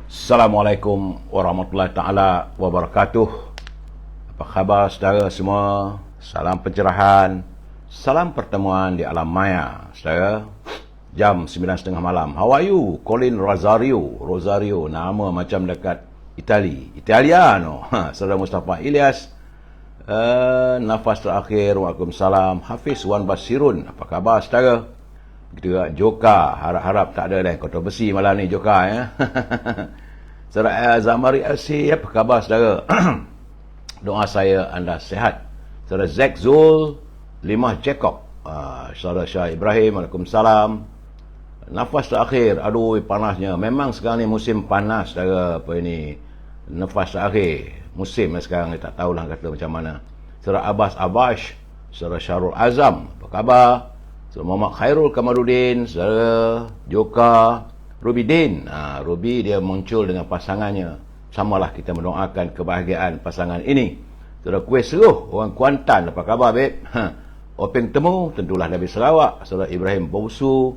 Assalamualaikum warahmatullahi taala wabarakatuh. Apa khabar saudara semua? Salam pencerahan, salam pertemuan di alam maya. Saudara, jam 9.30 malam. How are you? Colin Rosario, nama macam dekat Italiano. Saudara Mustafa Ilyas. Nafas terakhir, waalaikumsalam. Hafiz Wan Basirun, apa khabar saudara? Begitu juga Joka, harap-harap tak ada kontroversi malam ni Joka ya. Saudara Zamari LC, apa khabar saudara? Doa saya anda sehat. Saudara Zack Zul, Limah Jacob, saudara Syah Ibrahim, waalaikumsalam. Nafas terakhir, aduh panasnya. Memang sekarang ni musim panas saudara, apa ini? Nafas terakhir, musim sekarang ni tak tahulah kata macam mana. Saudara Abbas, saudara Syarul Azam, apa khabar? Saudara Muhammad Khairul Kamarudin, saudara Joka, Ruby Din. Ruby dia muncul dengan pasangannya. Samalah kita mendoakan kebahagiaan pasangan ini. Saudara Kuih Seruh, orang Kuantan, apa khabar babe? Openg Temu, tentulah dari Sarawak. Saudara Ibrahim Bausu,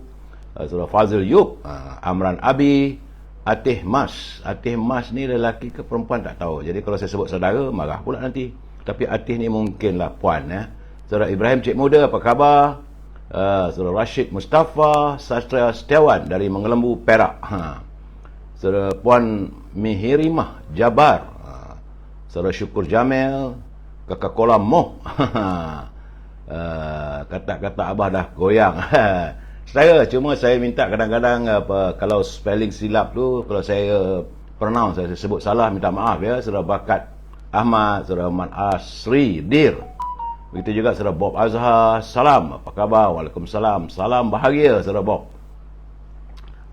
saudara Fazil Yub, Amran Abi, Atih Mas. Atih Mas ni lelaki ke perempuan tak tahu. Jadi kalau saya sebut saudara, marah pula nanti. Tapi Atih ni mungkinlah puan ya. Saudara Ibrahim Cik Muda, apa khabar? Saudara Rashid Mustafa Sastra Setiawan dari Mengelembu, Perak. Saudara Puan Mihirimah Jabar, saudara Syukur Jamil, Kakak Kolam Moh. Kata-kata abah dah goyang. Cuma saya minta kadang-kadang kalau spelling silap tu, kalau saya pronounce, saya sebut salah, minta maaf ya. Saudara Bakat Ahmad, saudara Ahmad Asri Dir. Begitu juga saudara Bob Azhar, salam, apa khabar? Waalaikumsalam, salam bahagia saudara Bob.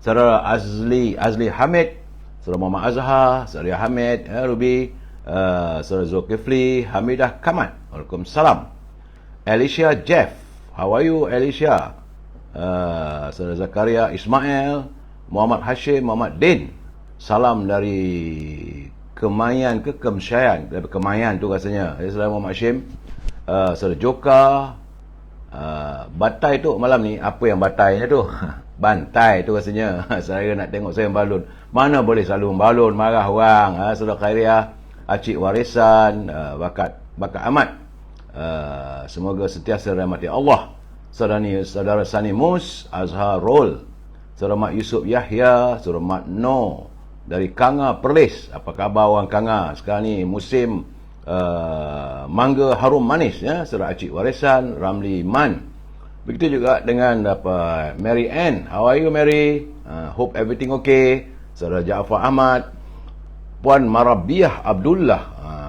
Saudara Azli Hamid, saudara Muhammad Azhar, saudara Hamid, Ruby, saudara Zulkifli Hamidah Kamat, waalaikumsalam. Alicia Jeff, how are you Alicia? Saudara Zakaria Ismail, Muhammad Hashim, Muhammad Din, salam dari Kemayan ke Kemsyayan, dari Kemayan tu rasanya. Saudara Muhammad Hashim. Saudara Joka, Batai tu malam ni, apa yang batainya tu? Bantai tu rasanya. Saya nak tengok saya membalun. Mana boleh selalu membalun, marah orang. Saudara Khairiah, Acik Warisan, Bakat Ahmad. Semoga sentiasa rahmati Allah. Saudara Sani Mus, Azhar Rol. Saudara Mak Yusuf Yahya, saudara Mak No dari Kanga Perlis. Apa khabar orang Kanga? Sekarang ni musim mangga harum manis ya. Saudara Acik Warisan, Ramli Man. Begitu juga dengan Mary Ann. How are you Mary? Hope everything okay. Saudara Jaafar Ahmad, Puan Marabiah Abdullah,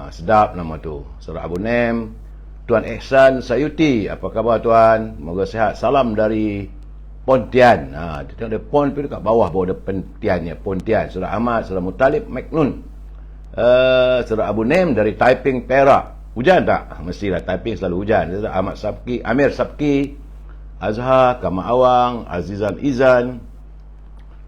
sedap nama tu. Saudara Abu Nem, Tuan Ihsan Sayuti, apa khabar tuan? Moga sihat. Salam dari Pontian. Dia ada pon tu dekat bawah ada Pontiannya, Pontian. Saudara Ahmad, saudara Mutalib Maknun. Saudara Abu Nem dari Taiping, Perak. Hujan tak? Mestilah Taiping selalu hujan. Saudara Ahmad Sabki, Amir Sabki, Azhar, Kama Awang, Azizan Izan,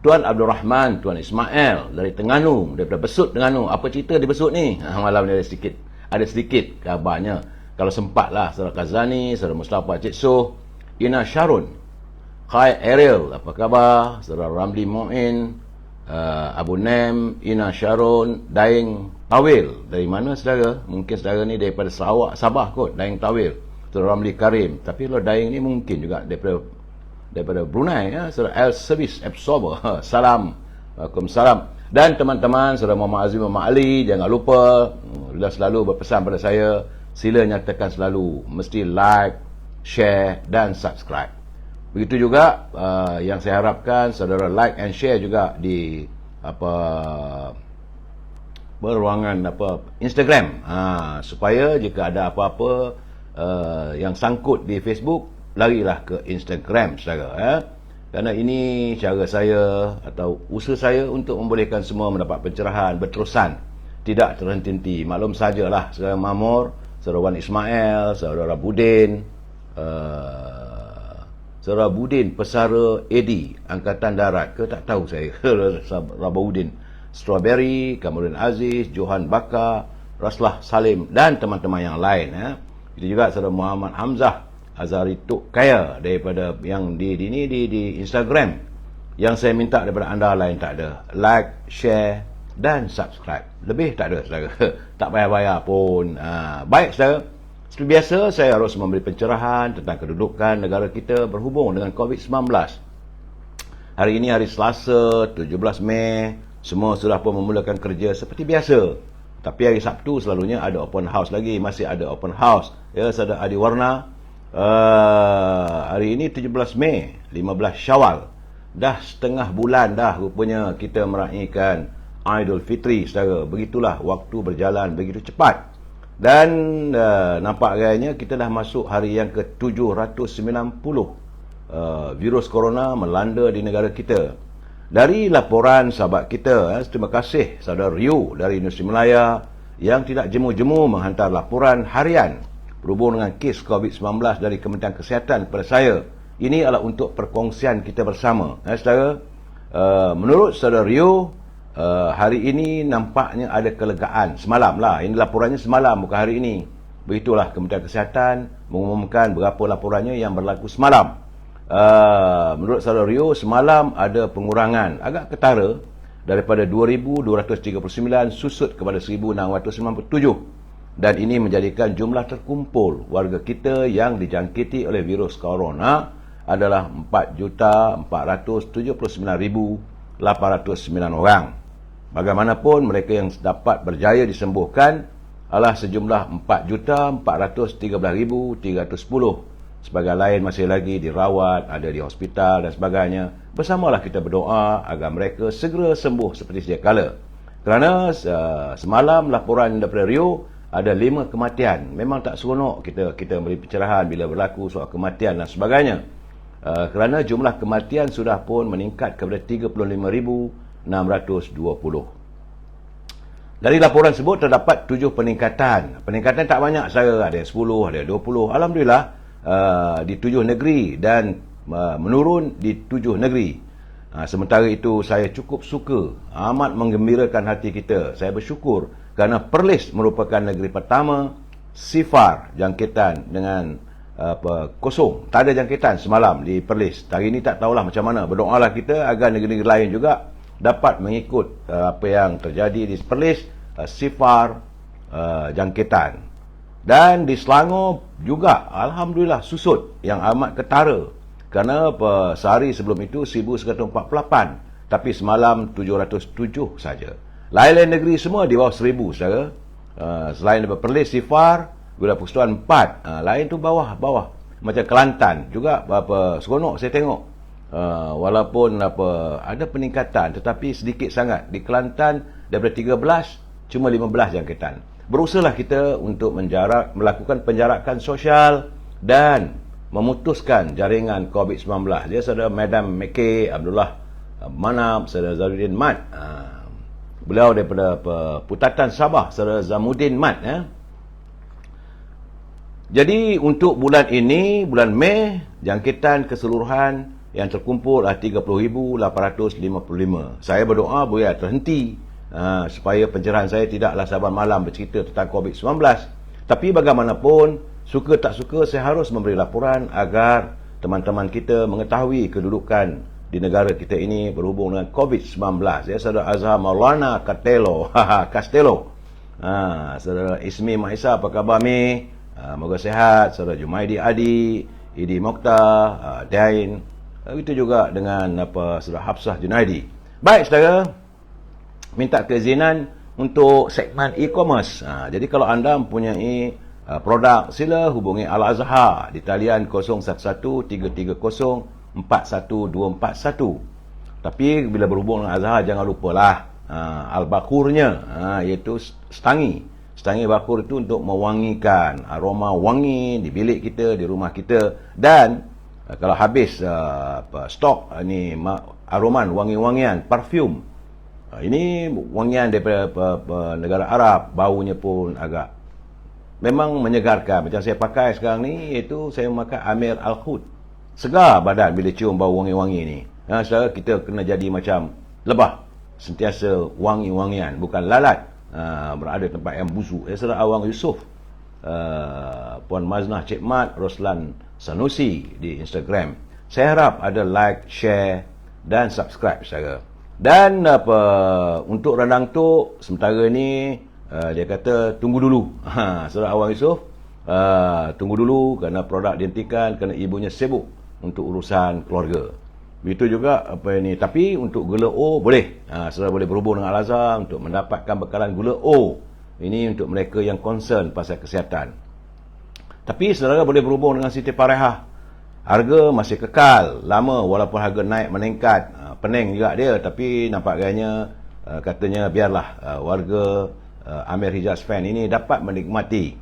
Tuan Abdul Rahman, Tuan Ismail dari Terengganu, daripada Besut Terengganu. Apa cerita di Besut ni? Malam ni ada sedikit kabarnya. Kalau sempat lah. Saudara Kazani, saudara Mustafa Cik Soh, Ina Sharun, Khai Ariel, apa khabar? Saudara Ramli Mu'in, Abu Nem, Ina Sharun, Daeng Tawil. Dari mana saudara? Mungkin saudara ni daripada Sarawak, Sabah kot, Daeng Tawil. Saudara Ramli Karim. Tapi kalau Daeng ni mungkin juga daripada Brunei ya. Saudara El Service Absorber, salam, waalaikumsalam. Dan teman-teman, saudara Muhammad Azim, Muhammad Ali, jangan lupa, selalu berpesan pada saya, sila nyatakan selalu, mesti like, share dan subscribe. Begitu juga yang saya harapkan saudara like and share juga di beruangan Instagram, supaya jika ada apa-apa yang sangkut di Facebook, larilah ke Instagram saudara ya. Kerana ini cara saya atau usaha saya untuk membolehkan semua mendapat pencerahan berterusan, tidak terhenti-henti. Maklum sajalah saudara Mamur, saudara Wan Ismail, saudara Budin, saudara Budin Pesara AD Angkatan Darat ke tak tahu saya. Rabaudin Strawberry, Kamarudin Aziz, Johan Bakar, Raslah Salim dan teman-teman yang lain ya. Itu juga saudara Muhammad Hamzah Azari Tuk Kaya daripada yang di Instagram. Yang saya minta daripada anda lain tak ada. Like, share, dan subscribe. Lebih tak ada, saudara. Tak bayar-bayar pun. Baik, saudara. Seperti biasa, saya harus memberi pencerahan tentang kedudukan negara kita berhubung dengan COVID-19. Hari ini hari Selasa, 17 Mei. Semua sudah pun memulakan kerja seperti biasa. Tapi hari Sabtu selalunya ada open house lagi. Masih ada open house. Ya, saudara Adi Warna. Hari ini 17 Mei, 15 Syawal. Dah setengah bulan dah rupanya kita meraihkan Aidil Fitri, saudara. Begitulah waktu berjalan begitu cepat. Dan nampak gayanya kita dah masuk hari yang ke-790 virus corona melanda di negara kita. Dari laporan sahabat kita, terima kasih saudara Ryu dari Industri Melaya yang tidak jemu-jemu menghantar laporan harian berhubung dengan kes COVID-19 dari Kementerian Kesihatan kepada saya. Ini adalah untuk perkongsian kita bersama. Saudara, menurut saudara Ryu, hari ini nampaknya ada kelegaan. Semalam lah. Ini laporannya semalam, bukan hari ini. Begitulah Kementerian Kesihatan mengumumkan berapa laporannya yang berlaku semalam. Menurut saudara Rio, semalam ada pengurangan agak ketara daripada 2,239 susut kepada 1,697. Dan ini menjadikan jumlah terkumpul warga kita yang dijangkiti oleh virus corona adalah 4,479,809 orang. Bagaimanapun, mereka yang dapat berjaya disembuhkan adalah sejumlah 4,413,310. Sebagai lain masih lagi dirawat, ada di hospital dan sebagainya. Bersamalah kita berdoa agar mereka segera sembuh seperti sedia kala. Kerana semalam laporan daripada Rio ada 5 kematian. Memang tak seronok kita beri pencerahan bila berlaku soal kematian dan sebagainya. Kerana jumlah kematian sudah pun meningkat kepada 35,620. Dari laporan tersebut terdapat 7 peningkatan. Peningkatan tak banyak, saya ada 10, ada 20. Alhamdulillah, di 7 negeri dan menurun di 7 negeri. Sementara itu, saya cukup suka, amat menggembirakan hati kita. Saya bersyukur kerana Perlis merupakan negeri pertama sifar jangkitan dengan kosong. Tak ada jangkitan semalam di Perlis. Hari ini tak tahulah macam mana. Berdoalah kita agar negeri-negeri lain juga dapat mengikut apa yang terjadi di Perlis, sifar jangkitan. Dan di Selangor juga alhamdulillah susut yang amat ketara. Kerana sehari sebelum itu 1,148, tapi semalam 707 saja. Lain-lain negeri semua di bawah 1,000, saudara. Selain daripada Perlis, sifar, Wilayah Persekutuan 4. Lain tu bawah. Macam Kelantan juga seronok saya tengok. Walaupun ada peningkatan tetapi sedikit sangat. Di Kelantan daripada 13 cuma 15 jangkitan. Berusahalah kita untuk melakukan penjarakan sosial dan memutuskan jaringan COVID-19. Dia saudara Madam Mekay Abdullah Manap, saudara Zaludin Mat. Beliau daripada Putatan Sabah, saudara Zamuddin Mat. Jadi untuk bulan ini, bulan Mei, jangkitan keseluruhan yang terkumpul adalah 30,855. Saya berdoa boleh terhenti supaya pencerahan saya tidaklah saban malam bercerita tentang COVID-19. Tapi bagaimanapun, suka tak suka, saya harus memberi laporan agar teman-teman kita mengetahui kedudukan di negara kita ini berhubung dengan COVID-19. Ya, saudara Azhar Maulana Castello. Saudara Ismi Maisa, apa khabar Mi? Moga sehat. Saudara Jumaidi Adi, Idi Mokhtar, Dain. Itu juga dengan saudara Hafsah Junaidi. Baik, saudara, minta keizinan untuk segmen e-commerce. Jadi kalau anda mempunyai produk, sila hubungi Al-Azhar di talian 0113304121. Tapi bila berhubung dengan Azhar, jangan lupalah al-bakurnya, iaitu setangi. Setangi bakur itu untuk mewangikan aroma wangi di bilik kita, di rumah kita. Dan kalau habis stok ni aroman wangi-wangian, parfum, ini wangian daripada negara Arab, baunya pun agak memang menyegarkan. Macam saya pakai sekarang ni, iaitu saya memakai Amir Al-Khud. Segar badan bila cium bau wangi-wangi ni. Saudara, kita kena jadi macam lebah, sentiasa wangi-wangian, bukan lalat berada tempat yang busuk. Saudara Awang Yusof, Puan Maznah Cik Mat, Roslan Sanusi di Instagram. Saya harap ada like, share dan subscribe, saudara. Dan untuk rendang tu sementara ni dia kata tunggu dulu. Saudara Awang Yusof, tunggu dulu kerana produk dihentikan kerana ibunya sibuk untuk urusan keluarga. Begitu juga tapi untuk gula O boleh. Saudara boleh berhubung dengan Al-Azhar untuk mendapatkan bekalan gula O. Ini untuk mereka yang concern pasal kesihatan. Tapi saudara boleh berhubung dengan Siti Farehah. Harga masih kekal lama walaupun harga naik meningkat. Pening juga dia, tapi nampak gayanya katanya biarlah warga Amir Hijaz fan ini dapat menikmati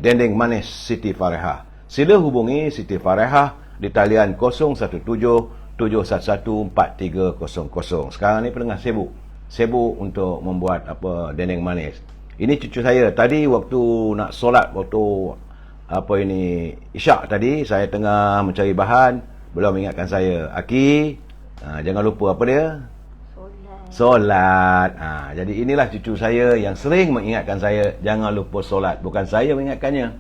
dendeng manis Siti Farehah. Sila hubungi Siti Farehah di talian 017-711-4300. Sekarang ni pendengar sibuk untuk membuat dendeng manis. Ini cucu saya tadi waktu nak solat, waktu isyak tadi, saya tengah mencari bahan. Beliau mengingatkan saya, Aki, jangan lupa apa dia? Solat. Jadi inilah cucu saya yang sering mengingatkan saya, jangan lupa solat. Bukan saya mengingatkannya,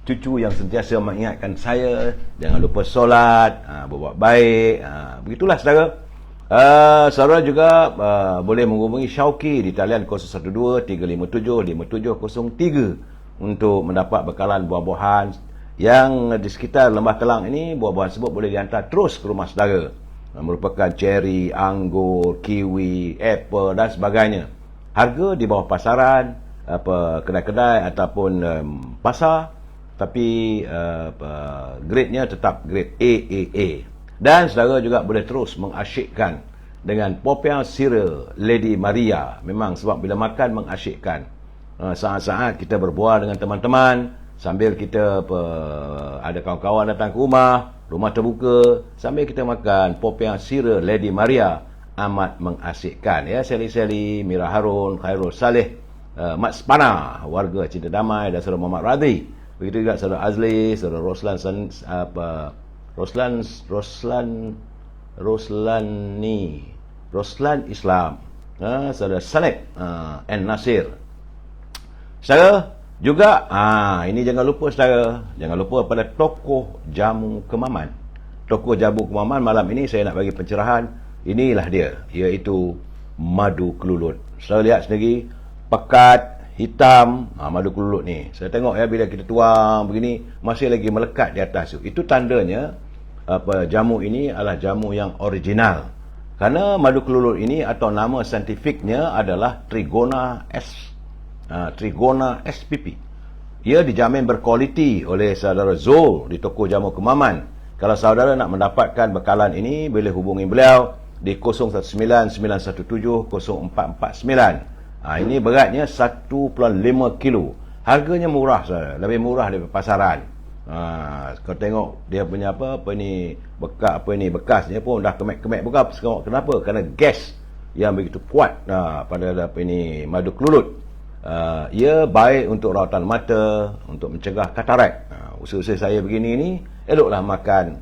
cucu yang sentiasa mengingatkan saya, jangan lupa solat, berbuat baik. Begitulah saudara. Saudara juga boleh menghubungi Syauqi di talian 012-357-5703 untuk mendapat bekalan buah-buahan yang di sekitar Lembah Kelang ini. Buah-buahan tersebut boleh dihantar terus ke rumah saudara. Merupakan ceri, anggur, kiwi, apple dan sebagainya. Harga di bawah pasaran, kedai-kedai ataupun pasar, tapi grade-nya tetap grade AAA. Dan saudara juga boleh terus mengasyikkan dengan popiah sira Lady Maria. Memang sebab bila makan mengasyikkan. Saat-saat kita berbual dengan teman-teman, sambil kita ada kawan-kawan datang ke rumah terbuka, sambil kita makan popiah sira Lady Maria, amat mengasyikkan. Ya, Seli-Seli, Mira Harun, Khairul Saleh, Mat Spana, warga Cinta Damai dan saudara Muhammad Radhi. Begitu juga saudara Azli, saudara Roslan Islam, saudara Saleh N. Nasir. Saudara juga, ini jangan lupa saudara, jangan lupa pada toko jamu Kemaman. Toko jamu Kemaman malam ini saya nak bagi pencerahan. Inilah dia, iaitu madu kelulut. Saudara lihat sendiri, pekat, hitam, madu kelulut ni. Saya tengok ya, bila kita tuang begini, masih lagi melekat di atas tu. Itu tandanya jamu ini adalah jamu yang original. Kerana madu kelulut ini atau nama saintifiknya adalah Trigona spp. Ia dijamin berkualiti oleh saudara Zul di toko jamu Kemaman. Kalau saudara nak mendapatkan bekalan ini, boleh hubungi beliau di 019-917-0449. Ini beratnya 1.5 kilo. Harganya murah saudara, lebih murah daripada pasaran. Kau tengok dia punya bekasnya pun dah kemek-kemek bekas. Kenapa? Kerana gas yang begitu kuat pada madu kelulut. Ia baik untuk rawatan mata, untuk mencegah katarak. Usaha saya begini ni, eloklah makan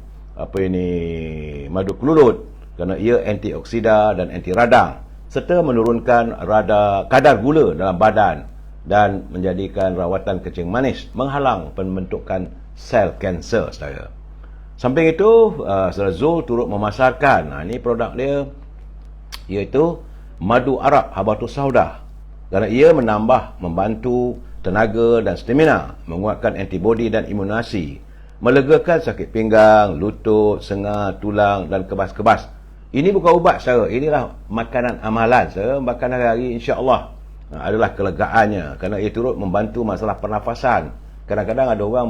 madu kelulut kerana ia antioksida dan anti radang serta menurunkan kadar gula dalam badan dan menjadikan rawatan kencing manis, menghalang pembentukan sel kanser saudara. Samping itu, saudara Zul turut memasarkan ini produk dia, iaitu madu Arab Habatus Sauda. Kerana ia membantu tenaga dan stamina, menguatkan antibodi dan imunasi, melegakan sakit pinggang, lutut, sengal, tulang dan kebas-kebas. Ini bukan ubat saudara, inilah makanan amalan saudara. Makan hari-hari insya-Allah adalah kelegaannya, kerana ia turut membantu masalah pernafasan. Kadang-kadang ada orang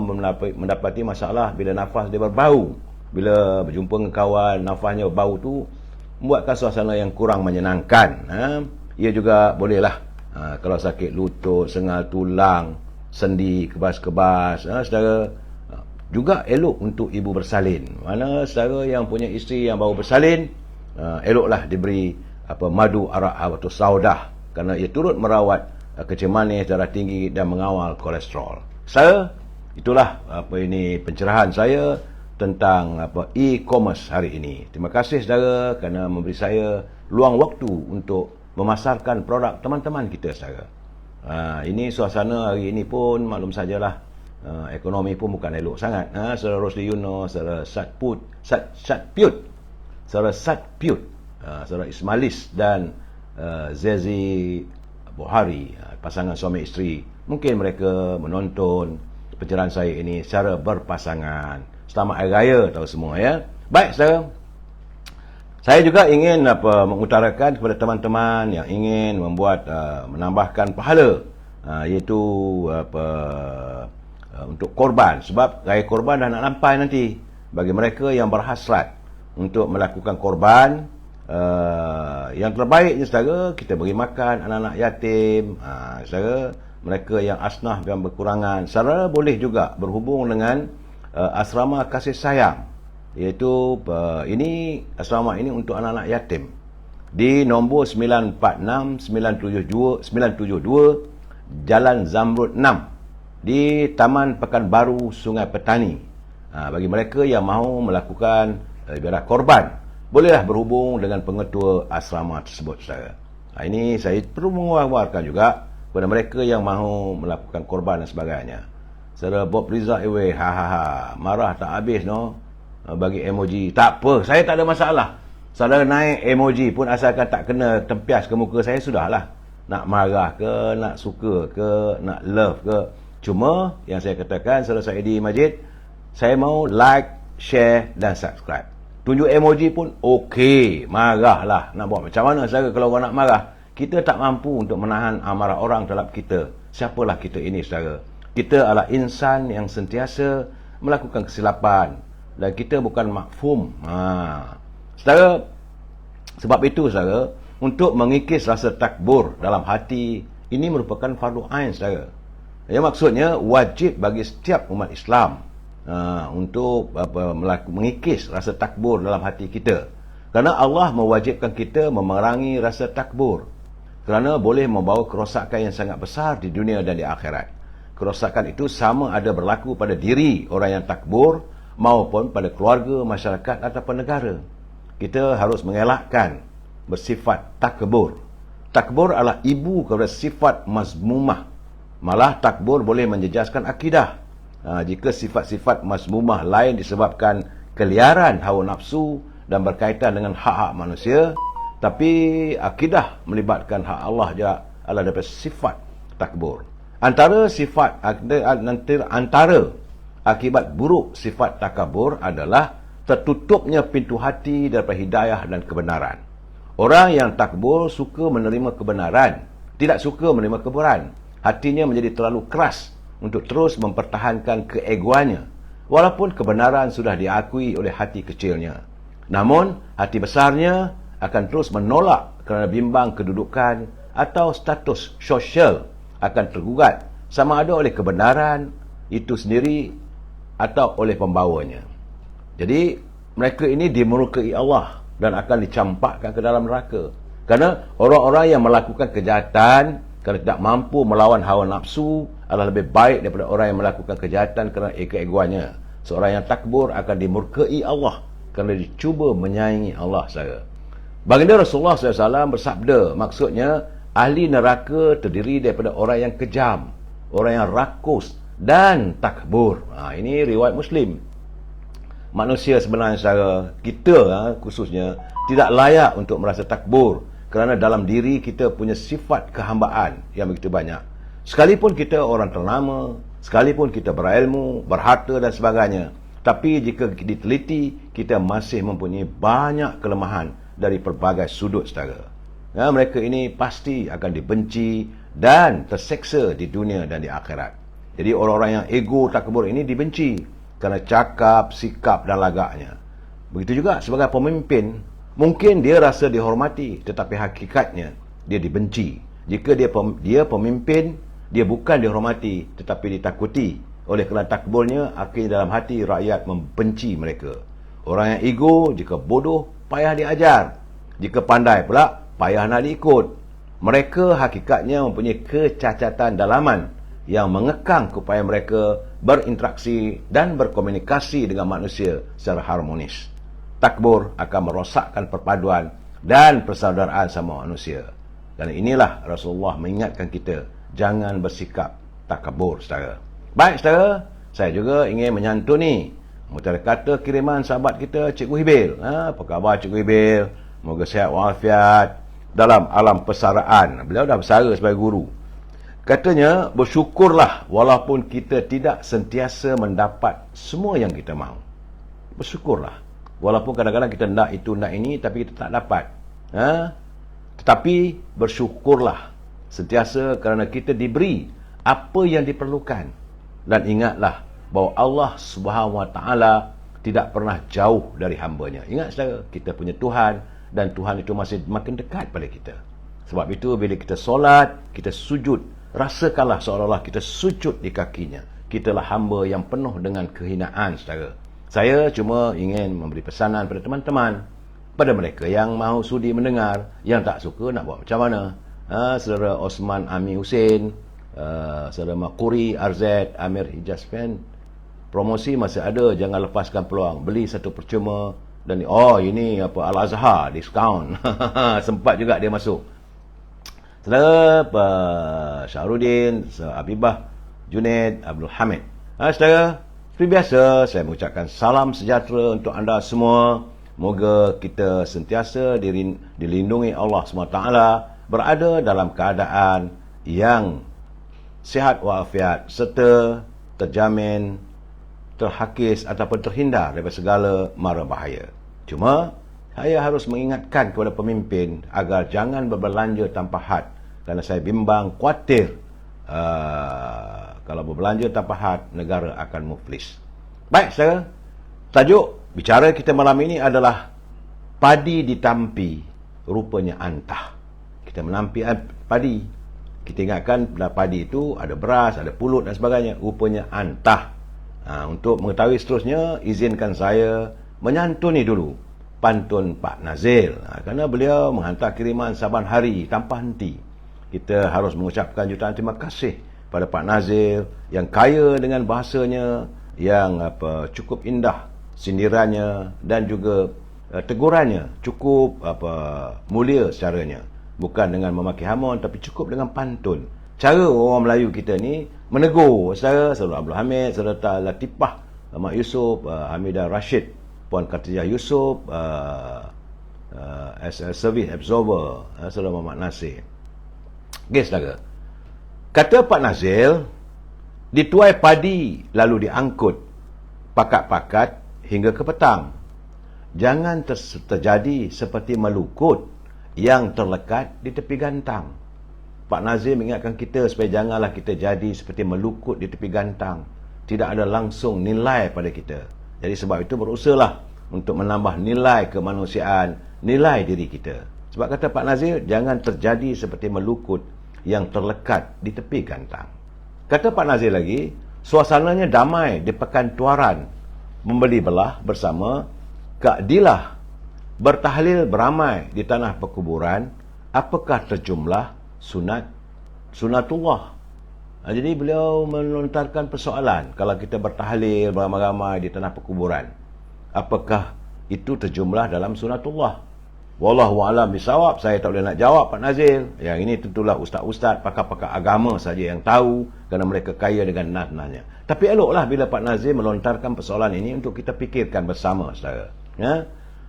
mendapati masalah bila nafas dia berbau. Bila berjumpa dengan kawan, nafasnya berbau tu membuatkan suasana yang kurang menyenangkan. Ia juga bolehlah kalau sakit lutut, sengal tulang, sendi, kebas-kebas, saudara, juga elok untuk ibu bersalin. Mana saudara yang punya isteri yang baru bersalin, eloklah diberi madu Arab Habatus Sauda, kerana ia turut merawat kencing manis, darah tinggi dan mengawal kolesterol. Saudara, itulah pencerahan saya tentang e-commerce hari ini. Terima kasih saudara kerana memberi saya luang waktu untuk memasarkan produk teman-teman kita saudara. Ini suasana hari ini pun maklum sajalah, ekonomi pun bukan elok sangat. Saudara Rosli Yunos, saudara Satpiut, saudara Sat Piut, saudara Ismailis dan Zazie Buhari, pasangan suami isteri. Mungkin mereka menonton pencerahan saya ini secara berpasangan. Selamat Hari Raya tahu semua ya. Baik saudara, saya juga ingin mengutarakan kepada teman-teman yang ingin membuat menambahkan pahala, iaitu untuk korban, sebab raya korban dah nak sampai nanti. Bagi mereka yang berhasrat untuk melakukan korban, yang terbaiknya saudara, kita beri makan anak-anak yatim, saudara, mereka yang asnah dan berkurangan. Saudara boleh juga berhubung dengan asrama kasih sayang, iaitu ini asrama ini untuk anak-anak yatim di nombor 946 972 Jalan Zamrud 6 di Taman Pekanbaru Sungai Petani. Bagi mereka yang mahu melakukan ibadah korban, bolehlah berhubung dengan pengetua asrama tersebut saudara. Ini saya perlu mengeluarkan juga kepada mereka yang mahu melakukan korban dan sebagainya. Saudara Bob Rizal marah tak habis bagi emoji. Tak apa, saya tak ada masalah. Saudara naik emoji pun asalkan tak kena tempias ke muka saya, sudahlah. Nak marah ke, nak suka ke, nak love ke. Cuma yang saya katakan, saudara Saidi Majid, saya mau like, share dan subscribe. Tunjuk emoji pun okey, marahlah. Nak buat macam mana saudara kalau orang nak marah? Kita tak mampu untuk menahan amarah orang terhadap kita. Siapalah kita ini saudara? Kita adalah insan yang sentiasa melakukan kesilapan dan kita bukan makfum. Saudara, sebab itu saudara, untuk mengikis rasa takbur dalam hati, ini merupakan fardu ain saudara. Yang maksudnya wajib bagi setiap umat Islam untuk mengikis rasa takbur dalam hati kita. Kerana Allah mewajibkan kita memerangi rasa takbur, kerana boleh membawa kerosakan yang sangat besar di dunia dan di akhirat. Kerosakan itu sama ada berlaku pada diri orang yang takbur maupun pada keluarga, masyarakat ataupun negara. Kita harus mengelakkan bersifat takbur. Takbur adalah ibu kepada sifat mazmumah. Malah takbur boleh menjejaskan akidah. Jika sifat-sifat mazmumah lain disebabkan keliaran hawa nafsu dan berkaitan dengan hak-hak manusia, tapi akidah melibatkan hak Allah juga adalah daripada sifat takbur. Antara akibat buruk sifat takabur adalah tertutupnya pintu hati daripada hidayah dan kebenaran. Orang yang takbur suka menerima kebenaran, tidak suka menerima kekufuran. Hatinya menjadi terlalu keras untuk terus mempertahankan keegoannya, walaupun kebenaran sudah diakui oleh hati kecilnya. Namun, hati besarnya akan terus menolak kerana bimbang kedudukan atau status sosial akan tergugat, sama ada oleh kebenaran itu sendiri atau oleh pembawanya. Jadi, mereka ini dimurkai Allah dan akan dicampakkan ke dalam neraka. Kerana orang-orang yang melakukan kejahatan kerana tidak mampu melawan hawa nafsu adalah lebih baik daripada orang yang melakukan kejahatan kerana keegoannya. Seorang yang takbur akan dimurkai Allah kerana dicuba menyaingi Allah saudara. Baginda Rasulullah SAW bersabda, maksudnya ahli neraka terdiri daripada orang yang kejam, orang yang rakus dan takbur. Ini riwayat Muslim. Manusia sebenarnya saudara, kita khususnya tidak layak untuk merasa takbur kerana dalam diri kita punya sifat kehambaan yang begitu banyak. Sekalipun kita orang ternama, sekalipun kita berilmu, berharta dan sebagainya, tapi jika diteliti, kita masih mempunyai banyak kelemahan dari pelbagai sudut saudara. Mereka ini pasti akan dibenci dan terseksa di dunia dan di akhirat. Jadi orang-orang yang ego takbur ini dibenci kerana cakap, sikap dan lagaknya. Begitu juga sebagai pemimpin, mungkin dia rasa dihormati, tetapi hakikatnya dia dibenci. Jika dia pemimpin, dia bukan dihormati, tetapi ditakuti. Oleh kerana takburnya, akhirnya dalam hati rakyat membenci mereka. Orang yang ego, jika bodoh, payah diajar. Jika pandai pula, payah nak diikut. Mereka hakikatnya mempunyai kecacatan dalaman yang mengekang upaya mereka berinteraksi dan berkomunikasi dengan manusia secara harmonis. Takbur akan merosakkan perpaduan dan persaudaraan sama manusia. Dan inilah Rasulullah mengingatkan kita, jangan bersikap takabur saudara. Baik saudara, saya juga ingin menyantuni Macam kata kiriman sahabat kita Cikgu Hibil. Apa khabar Cikgu Hibil? Moga sihat walafiat dalam alam persaraan. Beliau dah bersara sebagai guru. Katanya, bersyukurlah walaupun kita tidak sentiasa mendapat semua yang kita mahu. Bersyukurlah. Walaupun kadang-kadang kita nak itu, nak ini, tapi kita tak dapat. Tetapi bersyukurlah sentiasa kerana kita diberi apa yang diperlukan. Dan ingatlah bahawa Allah SWT tidak pernah jauh dari hamba-Nya. Ingat saudara, kita punya Tuhan, dan Tuhan itu masih makin dekat pada kita. Sebab itu bila kita solat, kita sujud, rasakanlah seolah-olah kita sujud di kakinya. Kitalah hamba yang penuh dengan kehinaan, saudara. Saya cuma ingin memberi pesanan pada teman-teman, pada mereka yang mahu sudi mendengar, yang tak suka nak buat macam mana. Saudara Osman Ami Hussein, saudara Makuri RZ Amir Hijaz Fan, promosi masih ada, jangan lepaskan peluang. Beli satu percuma. Dan ini apa, Al-Azhar diskaun. Sempat juga dia masuk. Saudara Syahrudin, Habibah Junaid Abdul Hamid. Saudara, seperti biasa saya mengucapkan salam sejahtera untuk anda semua. Moga kita sentiasa dilindungi Allah SWT, berada dalam keadaan yang sihat walafiat serta terjamin, terhakis ataupun terhindar daripada segala mara bahaya. Cuma saya harus mengingatkan kepada pemimpin agar jangan berbelanja tanpa had, kerana saya bimbang, khawatir kalau berbelanja tanpa had, negara akan muflis. Baik saudara, tajuk bicara kita malam ini adalah padi ditampi rupanya antah. Kita menampi padi, kita ingatkan pada padi itu ada beras, ada pulut dan sebagainya, rupanya antah. Untuk mengetahui seterusnya, izinkan saya menyantuni dulu pantun Pak Nazil. Kerana beliau menghantar kiriman saban hari tanpa henti. Kita harus mengucapkan jutaan terima kasih pada Pak Nazil yang kaya dengan bahasanya, yang cukup indah sindirannya dan juga tegurannya cukup mulia secaranya. Bukan dengan memaki hamun, tapi cukup dengan pantun. Cara orang Melayu kita ni menegur saudara Abdul Hamid, saudara Latifah, Mak Yusuf, Hamidah Rashid, Puan Khatijah Yusuf, as a service absorber, saudara Muhammad Nasir. Okay, saudara. Kata Pak Nazil, dituai padi lalu diangkut pakat-pakat hingga ke petang. Jangan terjadi seperti melukut yang terlekat di tepi gantang. Pak Nazir mengingatkan kita supaya janganlah kita jadi seperti melukut di tepi gantang. Tidak ada langsung nilai pada kita. Jadi sebab itu berusahalah untuk menambah nilai kemanusiaan, nilai diri kita. Sebab kata Pak Nazir, jangan terjadi seperti melukut yang terlekat di tepi gantang. Kata Pak Nazir lagi, suasananya damai di Pekan Tuaran, membeli belah bersama, keadilah, bertahlil beramai di tanah perkuburan, apakah terjumlah sunatullah. Jadi beliau melontarkan persoalan, kalau kita bertahlil beramai-ramai di tanah perkuburan, apakah itu terjumlah dalam sunatullah? Wallahu a'lam bisawab. Saya tak boleh nak jawab Pak Nazil. Yang ini tentulah ustaz-ustaz, pakar-pakar agama saja yang tahu, kerana mereka kaya dengan nas-nasnya. Tapi eloklah bila Pak Nazil melontarkan persoalan ini untuk kita fikirkan bersama, saudara.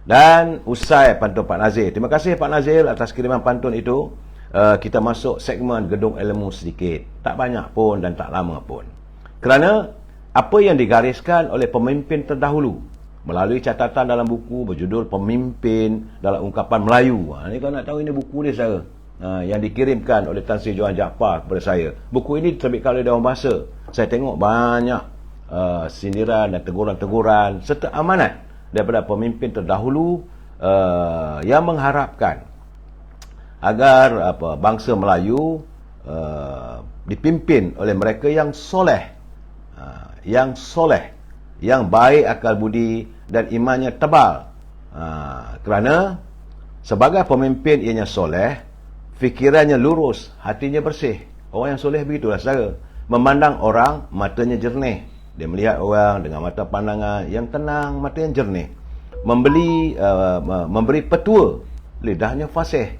Dan usai pantun Pak Nazil. Terima kasih Pak Nazil atas kiriman pantun itu. Kita masuk segmen gedung ilmu sedikit. Tak banyak pun dan tak lama pun. Kerana apa yang digariskan oleh pemimpin terdahulu melalui catatan dalam buku berjudul Pemimpin dalam Ungkapan Melayu. Ini kalau nak tahu, ini buku dia saudara. Yang dikirimkan oleh Tan Sri Johan Jaafar kepada saya. Buku ini diterbitkan oleh Dewan Bahasa. Saya tengok banyak sindiran dan teguran-teguran serta amanat daripada pemimpin terdahulu yang mengharapkan agar bangsa Melayu dipimpin oleh mereka yang soleh, yang baik akal budi dan imannya tebal. Kerana sebagai pemimpin ianya soleh, fikirannya lurus, hatinya bersih. Orang yang soleh begitulah saudara. Memandang orang, matanya jernih. Dia melihat orang dengan mata pandangan yang tenang, mata yang jernih. Memberi petua, lidahnya fasih.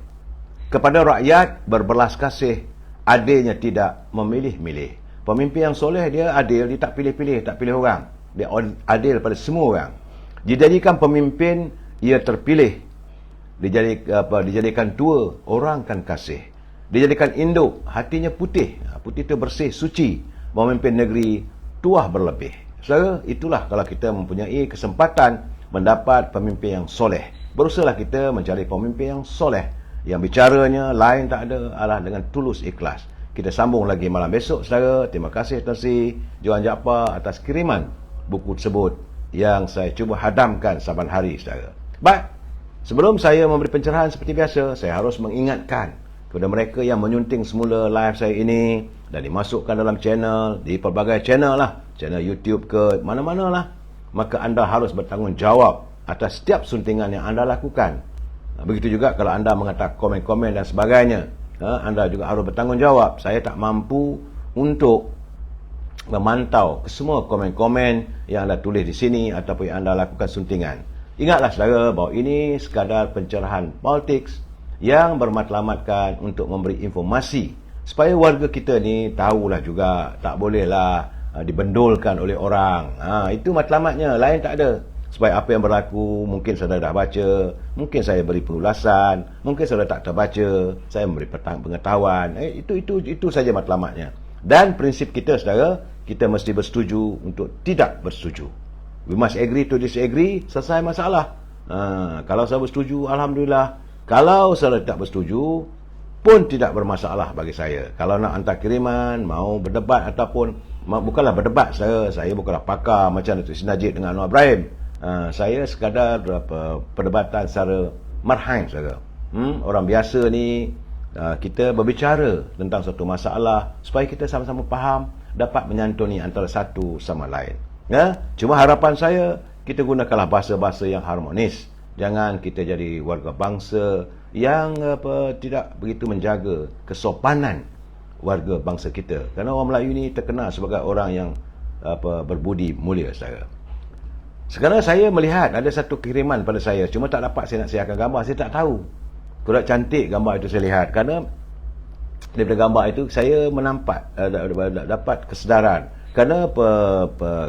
Kepada rakyat berbelas kasih, adilnya tidak memilih-milih. Pemimpin yang soleh dia adil, dia tak pilih-pilih, tak pilih orang. dia adil pada semua orang. Dijadikan pemimpin, ia terpilih. Dijadikan tua, orang kan kasih. Dijadikan induk, hatinya putih. Putih itu bersih, suci. Memimpin negeri, tuah berlebih. Saudara, itulah kalau kita mempunyai kesempatan mendapat pemimpin yang soleh. Berusahalah kita mencari pemimpin yang soleh, yang bicaranya lain tak ada, adalah dengan tulus ikhlas. Kita sambung lagi malam besok, saudara. Terima kasih Tan Sri Johan Jaafar atas kiriman buku tersebut yang saya cuba hadamkan saban hari, saudara. Baik, sebelum saya memberi pencerahan seperti biasa, saya harus mengingatkan kepada mereka yang menyunting semula live saya ini dan dimasukkan dalam channel, di pelbagai channel lah, channel YouTube ke mana-mana lah, maka anda harus bertanggungjawab atas setiap suntingan yang anda lakukan. Begitu juga kalau anda mengatakan komen-komen dan sebagainya, anda juga harus bertanggungjawab. Saya tak mampu untuk memantau semua komen-komen yang anda tulis di sini ataupun yang anda lakukan suntingan. Ingatlah saudara bahawa ini sekadar pencerahan politik yang bermatlamatkan untuk memberi informasi supaya warga kita ni tahulah juga, tak bolehlah dibendolkan oleh orang. Itu matlamatnya, lain tak ada. Supaya apa yang berlaku, mungkin saudara dah baca, mungkin saya beri penjelasan, mungkin saudara tak terbaca, saya memberi pengetahuan. Itu saja matlamatnya. Dan prinsip kita saudara, kita mesti bersetuju untuk tidak bersetuju. We must agree to disagree, selesai masalah. Kalau saya bersetuju, alhamdulillah. Kalau saudara tak bersetuju, pun tidak bermasalah bagi saya. Kalau nak hantar kiriman, mau berdebat ataupun bukanlah berdebat, saya bukanlah pakar macam Datuk Seri Najib dengan Anwar Ibrahim. Saya sekadar perdebatan secara marhain, saudara. Orang biasa ni, kita berbicara tentang satu masalah supaya kita sama-sama faham, dapat menyantuni antara satu sama lain. Cuma harapan saya, kita gunakanlah bahasa-bahasa yang harmonis. Jangan kita jadi warga bangsa yang tidak begitu menjaga kesopanan warga bangsa kita. Kerana orang Melayu ni terkenal sebagai orang yang berbudi mulia, saudara. Sekarang saya melihat ada satu kiriman pada saya, cuma tak dapat saya nak siarkan gambar, saya tak tahu. Kurang cantik gambar itu saya lihat, kerana daripada gambar itu saya menampak dapat kesedaran, kerana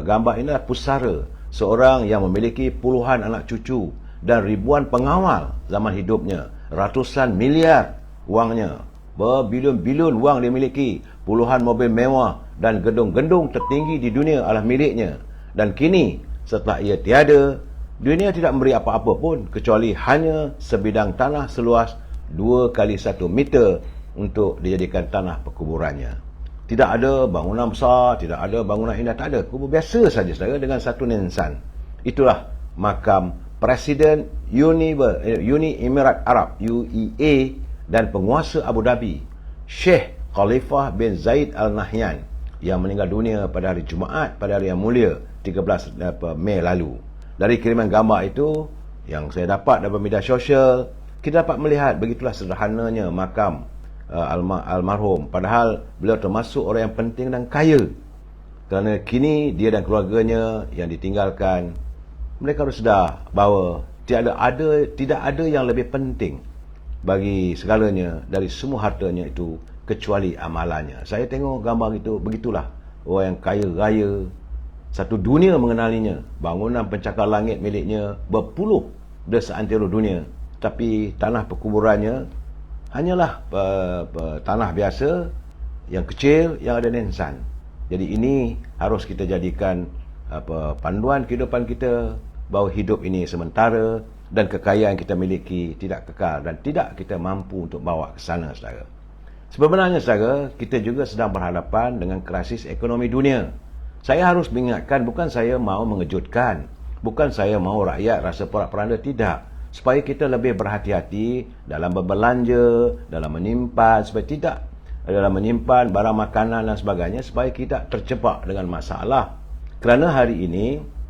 gambar ini adalah pusara seorang yang memiliki puluhan anak cucu dan ribuan pengawal zaman hidupnya, ratusan miliar wangnya, berbilion-bilion wang dia miliki, puluhan mobil mewah dan gedung-gedung tertinggi di dunia adalah miliknya. Dan kini setelah ia tiada, dunia tidak memberi apa-apa pun kecuali hanya sebidang tanah seluas 2 kali 1 meter untuk dijadikan tanah perkuburannya. Tidak ada bangunan besar, tidak ada bangunan indah, tak ada. Kubur biasa saja saudara dengan satu nensan. Itulah makam Presiden Uni Emirat Arab UEA dan penguasa Abu Dhabi, Sheikh Khalifah bin Zaid Al Nahyan, yang meninggal dunia pada hari Jumaat, pada hari yang mulia 13 Mei lalu. Dari kiriman gambar itu yang saya dapat dalam media sosial, kita dapat melihat begitulah sederhananya makam almarhum. Padahal beliau termasuk orang yang penting dan kaya. Kerana kini dia dan keluarganya yang ditinggalkan, mereka harus sedar bahawa tidak ada yang lebih penting bagi segalanya dari semua hartanya itu kecuali amalannya. Saya tengok gambar itu, begitulah orang yang kaya raya, satu dunia mengenalinya. Bangunan pencakar langit miliknya berpuluh dari seantero dunia, tapi tanah perkuburannya hanyalah tanah biasa yang kecil yang ada nensan. Jadi ini harus kita jadikan panduan kehidupan kita, bahawa hidup ini sementara dan kekayaan kita miliki tidak kekal dan tidak kita mampu untuk bawa ke sana, saudara. Sebenarnya, saudara, kita juga sedang berhadapan dengan krisis ekonomi dunia. Saya harus mengingatkan, bukan saya mahu mengejutkan, bukan saya mahu rakyat rasa porak-poranda, tidak. Supaya kita lebih berhati-hati dalam berbelanja, dalam menyimpan, supaya tidak dalam menyimpan barang makanan dan sebagainya, supaya kita terjebak dengan masalah. Kerana hari ini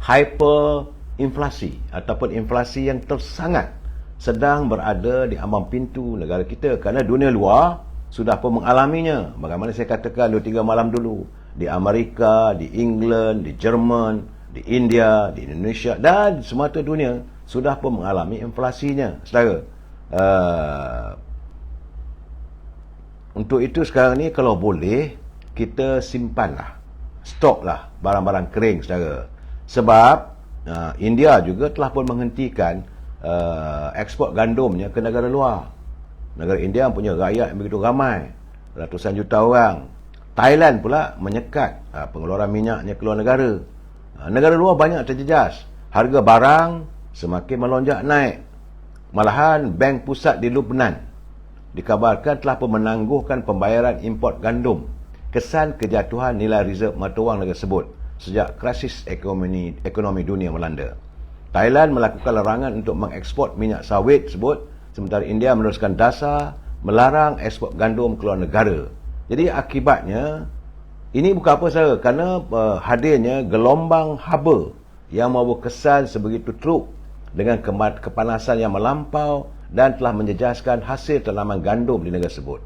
hyperinflasi ataupun inflasi yang tersangat sedang berada di ambang pintu negara kita, kerana dunia luar sudah pun mengalaminya. Bagaimana saya katakan 2-3 malam dulu, di Amerika, di England, di Jerman, di India, di Indonesia dan di semata dunia sudah pun mengalami inflasinya, saudara. Untuk itu sekarang ni kalau boleh kita simpanlah stok lah barang-barang kering saudara. Sebab India juga telah pun menghentikan ekspor gandumnya ke negara luar. Negara India punya rakyat yang begitu ramai, ratusan juta orang. Thailand pula menyekat pengeluaran minyaknya keluar negara. Negara luar banyak terjejas. Harga barang semakin melonjak naik. Malahan Bank Pusat di Lubnan dikabarkan telah pun menangguhkan pembayaran import gandum kesan kejatuhan nilai reserve mata wang negara tersebut sejak krisis ekonomi dunia melanda. Thailand melakukan larangan untuk mengekspor minyak sawit tersebut, sementara India meneruskan dasar melarang ekspor gandum keluar negara. Jadi akibatnya, ini bukan apa sahaja, kerana hadirnya gelombang haba yang membawa kesan sebegitu teruk dengan kepanasan yang melampau dan telah menjejaskan hasil tanaman gandum di negara tersebut.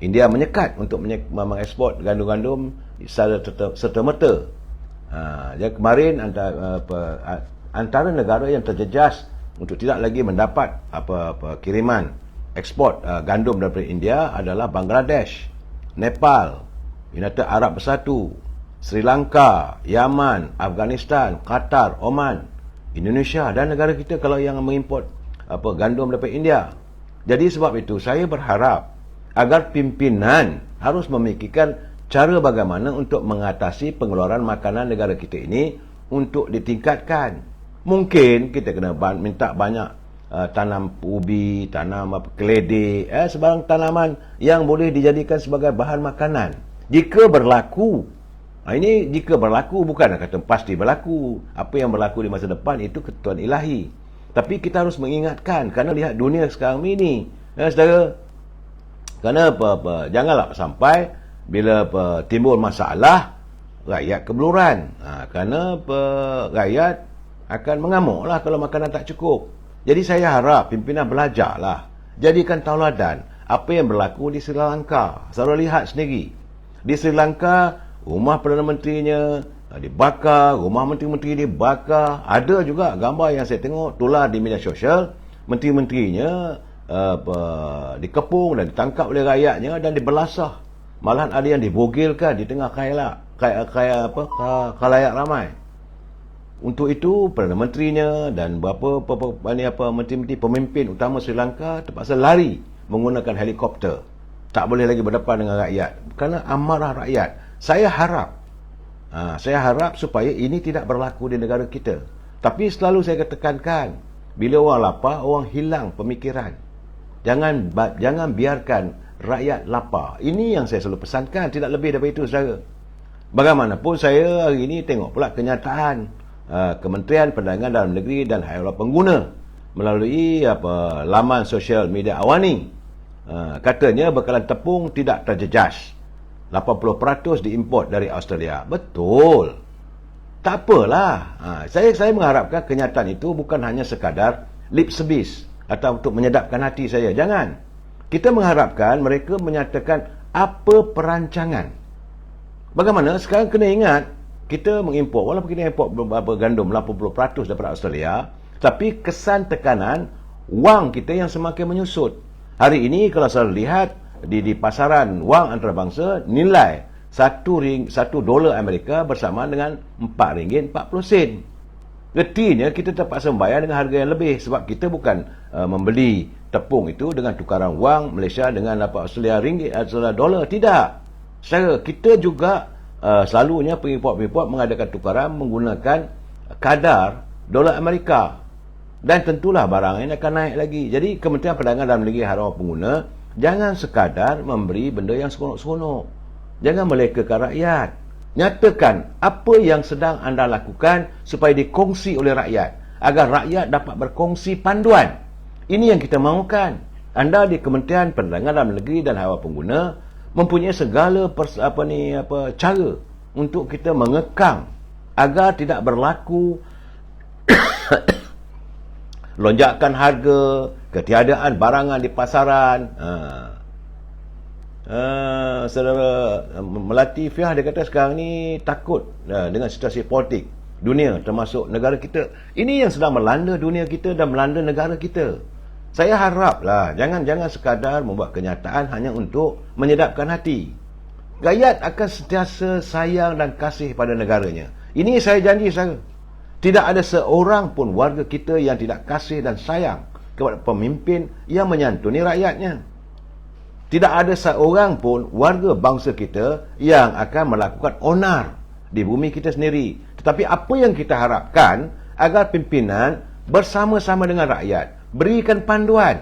India menyekat untuk mengekspor gandum-gandum secara serta-merta. Jadi kemarin antara negara yang terjejas untuk tidak lagi mendapat kiriman ekspor gandum daripada India adalah Bangladesh, Nepal, United Arab Bersatu, Sri Lanka, Yaman, Afghanistan, Qatar, Oman, Indonesia dan negara kita kalau yang mengimport gandum daripada India. Jadi sebab itu saya berharap agar pimpinan harus memikirkan cara bagaimana untuk mengatasi pengeluaran makanan negara kita ini untuk ditingkatkan. Mungkin kita kena minta banyak tanam ubi, tanam keledai, sebarang tanaman yang boleh dijadikan sebagai bahan makanan. Jika berlaku, ini jika berlaku, bukan kata pasti berlaku. Apa yang berlaku di masa depan itu ketentuan ilahi. Tapi kita harus mengingatkan, kerana lihat dunia sekarang ini, saudara, kerana janganlah sampai bila timbul masalah rakyat kebeluran. Kerana rakyat akan mengamuklah kalau makanan tak cukup. Jadi saya harap pimpinan belajarlah, jadikan tauladan apa yang berlaku di Sri Lanka. Saudara lihat sendiri, di Sri Lanka rumah Perdana Menterinya dibakar, rumah menteri-menteri dibakar. Ada juga gambar yang saya tengok tular di media sosial, menteri-menterinya dikepung dan ditangkap oleh rakyatnya dan dibelasah. Malahan ada yang dibogilkan di tengah khalayak ramai. Untuk itu Perdana Menterinya dan menteri-menteri pemimpin utama Sri Lanka terpaksa lari menggunakan helikopter. Tak boleh lagi berdepan dengan rakyat kerana amarah rakyat. Saya harap supaya ini tidak berlaku di negara kita. Tapi selalu saya tekankan, bila orang lapar, orang hilang pemikiran. Jangan biarkan rakyat lapar. Ini yang saya selalu pesankan, tidak lebih daripada itu, saudara. Bagaimanapun saya hari ini tengok pula kenyataan Kementerian Perdagangan Dalam Negeri dan Haiwan Pengguna melalui laman sosial media Awani, katanya bekalan tepung tidak terjejas, 80% diimport dari Australia. Betul, tak apalah. Saya mengharapkan kenyataan itu bukan hanya sekadar lip service atau untuk menyedapkan hati saya. Jangan. Kita mengharapkan mereka menyatakan apa perancangan. Bagaimana sekarang kena ingat, kita mengimport, walaupun kita import gandum 80% daripada Australia, tapi kesan tekanan wang kita yang semakin menyusut. Hari ini kalau saya lihat di pasaran wang antarabangsa, nilai $1 Amerika bersama dengan RM4.40. Artinya kita terpaksa membayar dengan harga yang lebih sebab kita bukan membeli tepung itu dengan tukaran wang Malaysia dengan Australia dolar. Tidak. Secara kita juga selalunya pengimport mengadakan tukaran menggunakan kadar dolar Amerika. Dan tentulah barang ini akan naik lagi. Jadi Kementerian Perdagangan Dalam Negeri Haiwan Pengguna jangan sekadar memberi benda yang seronok-seronok. Jangan melekakan rakyat. Nyatakan apa yang sedang anda lakukan supaya dikongsi oleh rakyat, agar rakyat dapat berkongsi panduan. Ini yang kita mahukan. Anda di Kementerian Perdagangan Dalam Negeri dan Haiwan Pengguna mempunyai segala cara untuk kita mengekang agar tidak berlaku lonjakan harga, ketiadaan barangan di pasaran. Saudara Melati Fiah, dia kata sekarang ni takut dengan situasi politik dunia termasuk negara kita. Ini yang sedang melanda dunia kita dan melanda negara kita. Saya haraplah jangan sekadar membuat kenyataan hanya untuk menyedapkan hati. Rakyat akan sentiasa sayang dan kasih pada negaranya. Ini saya janji saya. Tidak ada seorang pun warga kita yang tidak kasih dan sayang kepada pemimpin yang menyantuni rakyatnya. Tidak ada seorang pun warga bangsa kita yang akan melakukan onar di bumi kita sendiri. Tetapi apa yang kita harapkan agar pimpinan bersama-sama dengan rakyat berikan panduan.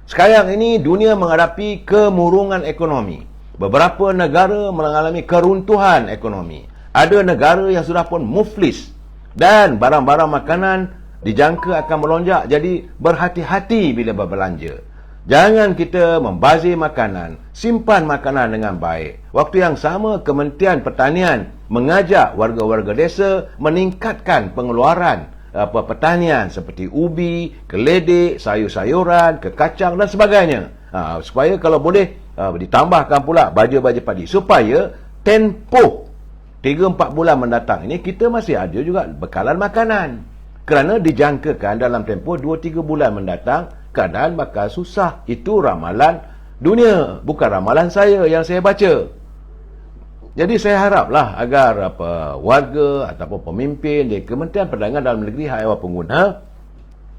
Sekarang ini dunia menghadapi kemurungan ekonomi. Beberapa negara mengalami keruntuhan ekonomi. Ada negara yang sudah pun muflis dan barang-barang makanan dijangka akan melonjak. Jadi berhati-hati bila berbelanja. Jangan kita membazir makanan, simpan makanan dengan baik. Waktu yang sama, Kementerian Pertanian mengajak warga-warga desa meningkatkan pengeluaran pertanian seperti ubi, keledek, sayur-sayuran, kekacang dan sebagainya. Supaya kalau boleh ditambahkan pula baju-baju padi supaya tempoh 3-4 bulan mendatang ini kita masih ada juga bekalan makanan. Kerana dijangkakan dalam tempoh 2-3 bulan mendatang keadaan bakal susah. Itu ramalan dunia, bukan ramalan saya yang saya baca. Jadi saya haraplah agar warga ataupun pemimpin di Kementerian Perdagangan Dalam Negeri Hak Ehwal Pengguna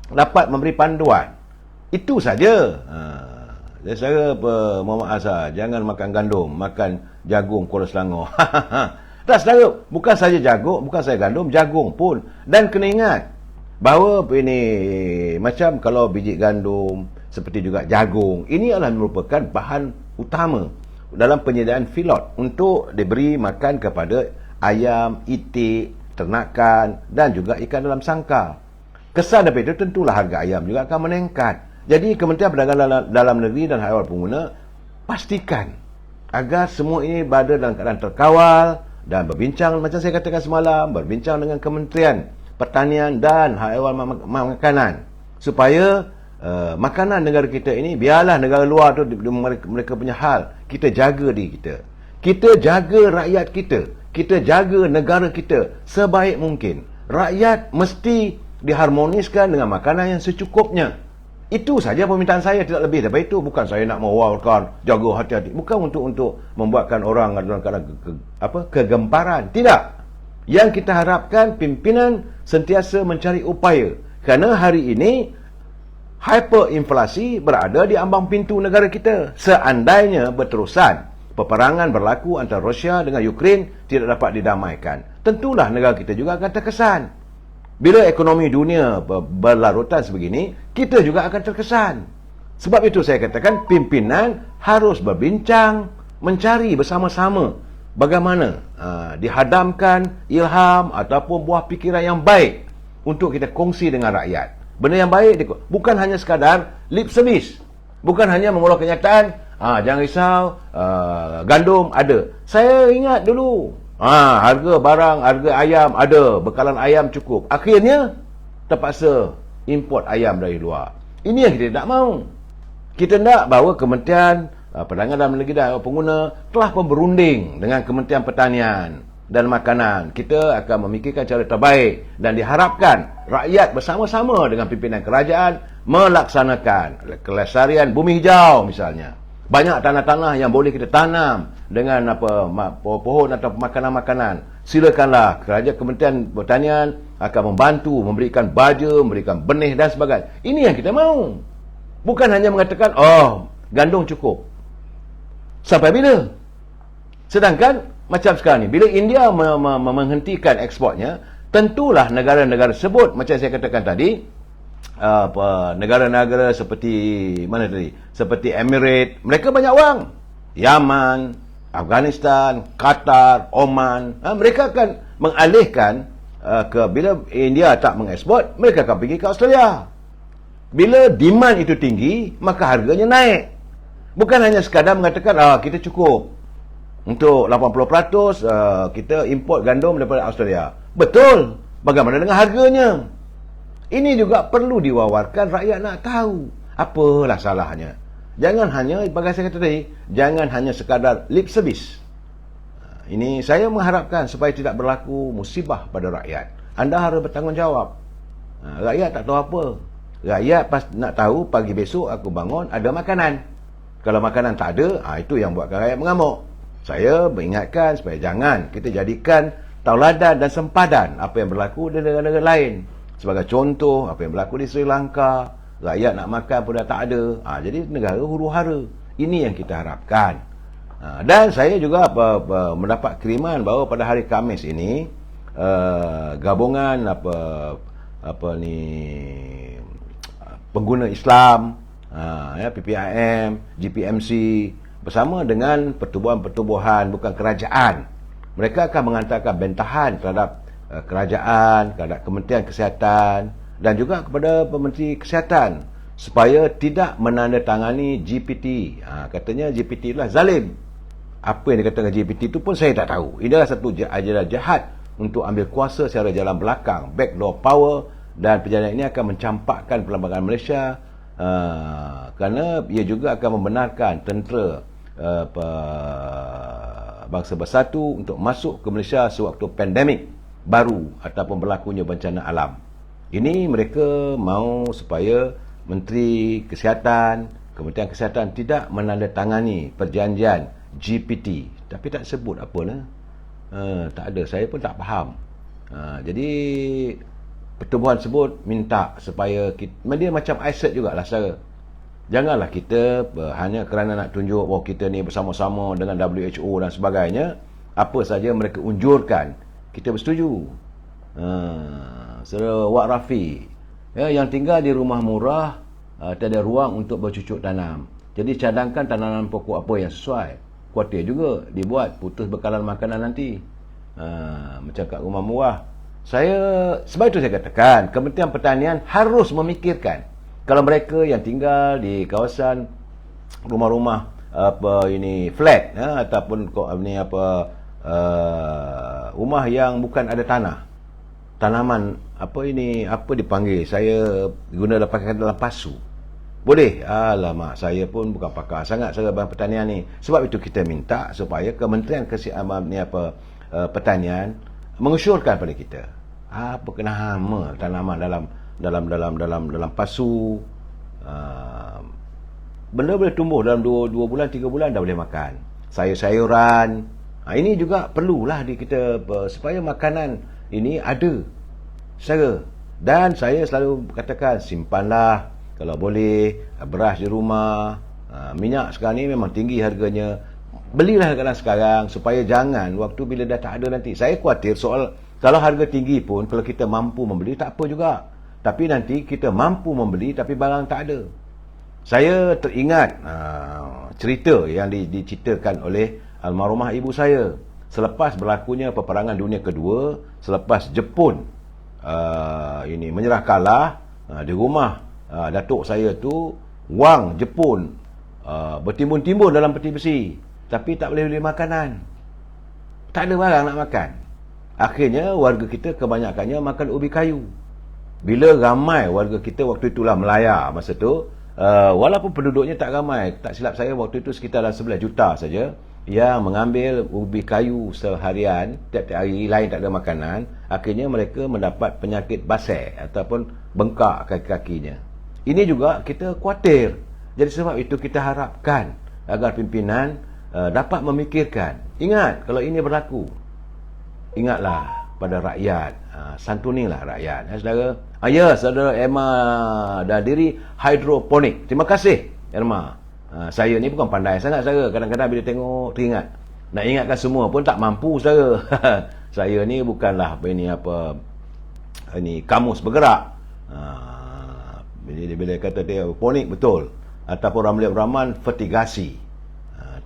dapat memberi panduan. Itu saja. Saya Muhammad Azhar, jangan makan gandum, makan jagung Kuala Selangor. Tak, saudara, bukan saja jagung, bukan saja gandum, jagung pun. Dan kena ingat bahawa ini macam kalau biji gandum seperti juga jagung, ini adalah merupakan bahan utama dalam penyediaan filot untuk diberi makan kepada ayam, itik, ternakan dan juga ikan dalam sangkar. Kesan daripada itu tentulah harga ayam juga akan meningkat. Jadi Kementerian Perdagangan Dalam Negeri dan Hak Ehwal Pengguna pastikan agar semua ini berada dalam keadaan terkawal dan berbincang macam saya katakan semalam, berbincang dengan Kementerian Pertanian dan Hak Ehwal Makanan supaya makanan negara kita ini, biarlah negara luar tu mereka punya hal, kita jaga diri kita, kita jaga rakyat kita, kita jaga negara kita sebaik mungkin. Rakyat mesti diharmoniskan dengan makanan yang secukupnya. Itu saja permintaan saya, tidak lebih daripada itu. Bukan saya nak mewawalkan jaga hati-hati, bukan untuk membuatkan orang dalam keadaan kegemparan, tidak. Yang kita harapkan pimpinan sentiasa mencari upaya, kerana hari ini hyperinflasi berada di ambang pintu negara kita. Seandainya berterusan peperangan berlaku antara Rusia dengan Ukraine tidak dapat didamaikan, tentulah negara kita juga akan terkesan. Bila ekonomi dunia berlarutan sebegini, kita juga akan terkesan. Sebab itu saya katakan pimpinan harus berbincang, mencari bersama-sama bagaimana dihadamkan ilham ataupun buah fikiran yang baik untuk kita kongsi dengan rakyat. Benda yang baik, bukan hanya sekadar lip service, bukan hanya mengeluarkan kenyataan, jangan risau, gandum ada. Saya ingat dulu, harga barang, harga ayam ada, bekalan ayam cukup. Akhirnya terpaksa import ayam dari luar. Ini yang kita tak mahu. Kita nak bahawa Kementerian Perdagangan Dalam Negeri dan Pengguna telah pun berunding dengan Kementerian Pertanian dan Makanan. Kita akan memikirkan cara terbaik dan diharapkan rakyat bersama-sama dengan pimpinan kerajaan melaksanakan kelestarian bumi hijau misalnya. Banyak tanah-tanah yang boleh kita tanam dengan pohon atau makanan-makanan. Silakanlah, kerajaan Kementerian Pertanian akan membantu, memberikan baja, memberikan benih dan sebagainya. Ini yang kita mahu. Bukan hanya mengatakan, gandum cukup. Sampai bila? Sedangkan macam sekarang ni, bila India menghentikan ekspornya, tentulah negara-negara tersebut, macam saya katakan tadi, negara-negara seperti mana tadi? Seperti Emirates, mereka banyak wang. Yaman, Afghanistan, Qatar, Oman, mereka akan mengalihkan bila India tak mengeksport, mereka akan pergi ke Australia. Bila demand itu tinggi, maka harganya naik. Bukan hanya sekadar mengatakan kita cukup untuk 80% kita import gandum daripada Australia. Betul. Bagaimana dengan harganya? Ini juga perlu diwawarkan, rakyat nak tahu apalah salahnya. Jangan hanya, bagi saya kata tadi, jangan hanya sekadar lip service. Ini saya mengharapkan supaya tidak berlaku musibah pada rakyat. Anda harus bertanggungjawab. Rakyat tak tahu apa. Rakyat nak tahu pagi besok aku bangun ada makanan. Kalau makanan tak ada, itu yang buatkan rakyat mengamuk. Saya mengingatkan supaya jangan kita jadikan tauladan dan sempadan apa yang berlaku di negara-negara lain. Sebagai contoh, apa yang berlaku di Sri Lanka, rakyat nak makan pun dah tak ada. Jadi negara huru-hara. Ini yang kita harapkan. Dan saya juga mendapat kiriman bahawa pada hari Khamis ini gabungan pengguna Islam, PPIM, GPMC bersama dengan pertubuhan-pertubuhan bukan kerajaan, mereka akan menghantarkan bentahan terhadap kerajaan, terhadap Kementerian Kesihatan dan juga kepada Menteri Kesihatan supaya tidak menandatangani GPT. Katanya GPT adalah zalim. Apa yang dikatakan GPT itu pun saya tak tahu. Ini adalah satu ajaran jahat untuk ambil kuasa secara jalan belakang, backdoor power, dan perjalanan ini akan mencampakkan perlembagaan Malaysia kerana ia juga akan membenarkan tentera Bangsa Bersatu untuk masuk ke Malaysia sewaktu pandemik baru ataupun berlakunya bencana alam. Ini mereka mahu supaya Menteri Kesihatan, Kementerian Kesihatan tidak menandatangani perjanjian GPT. Tapi tak sebut apalah. Tak ada, saya pun tak faham. Jadi pertubuhan sebut minta supaya dia macam ISET jugalah saudara. Janganlah kita hanya kerana nak tunjuk bahawa kita ni bersama-sama dengan WHO dan sebagainya, apa saja mereka unjurkan kita bersetuju. Saudara Wak Rafi, yang tinggal di rumah murah, tiada ruang untuk bercucuk tanam. Jadi cadangkan tanaman pokok apa yang sesuai. Kuartir juga dibuat, putus bekalan makanan nanti. Macam kat rumah murah. Sebab itu saya katakan Kementerian Pertanian harus memikirkan kalau mereka yang tinggal di kawasan rumah-rumah flat ataupun rumah yang bukan ada tanah, tanaman apa dipanggil, saya guna pakaian dalam pasu. Boleh? Alamak, saya pun bukan pakar sangat saya bidang pertanian ni. Sebab itu kita minta supaya Kementerian Pertanian mengusulkan pada kita apa kena hama tanaman dalam pasu. Benda boleh tumbuh dalam 2 bulan 3 bulan dah boleh makan. Sayur-sayuran, ini juga perlulah kita supaya makanan ini ada secara. Dan saya selalu katakan simpanlah kalau boleh beras di rumah. Minyak sekarang ni memang tinggi harganya, belilah sekarang supaya jangan waktu bila dah tak ada nanti. Saya khawatir soal kalau harga tinggi pun, kalau kita mampu membeli tak apa juga, tapi nanti kita mampu membeli tapi barang tak ada. Saya teringat cerita yang diceritakan oleh almarhumah ibu saya selepas berlakunya peperangan dunia kedua, selepas Jepun menyerah kalah. Di rumah datuk saya tu, wang Jepun bertimbun-timbun dalam peti besi, tapi tak boleh beli makanan, tak ada barang nak makan. Akhirnya warga kita kebanyakannya makan ubi kayu. Bila ramai warga kita waktu itulah Melaya masa tu, walaupun penduduknya tak ramai, tak silap saya waktu itu sekitar 11 juta saja yang mengambil ubi kayu seharian, tiap-tiap hari, lain tak ada makanan. Akhirnya mereka mendapat penyakit basir ataupun bengkak kaki-kakinya. Ini juga kita khawatir. Jadi sebab itu kita harapkan agar pimpinan dapat memikirkan. Ingat, kalau ini berlaku, ingatlah pada rakyat, santunilah rakyat. Saudara, saudara Emma dah diri hidroponik. Terima kasih Emma. Saya ni bukan pandai sangat saudara. Kadang-kadang bila tengok teringat. Nak ingatkan semua pun tak mampu saudara. Saya ni bukanlah kamus bergerak. Bila kata dia ponik betul, ataupun ramli-raman fertigasi,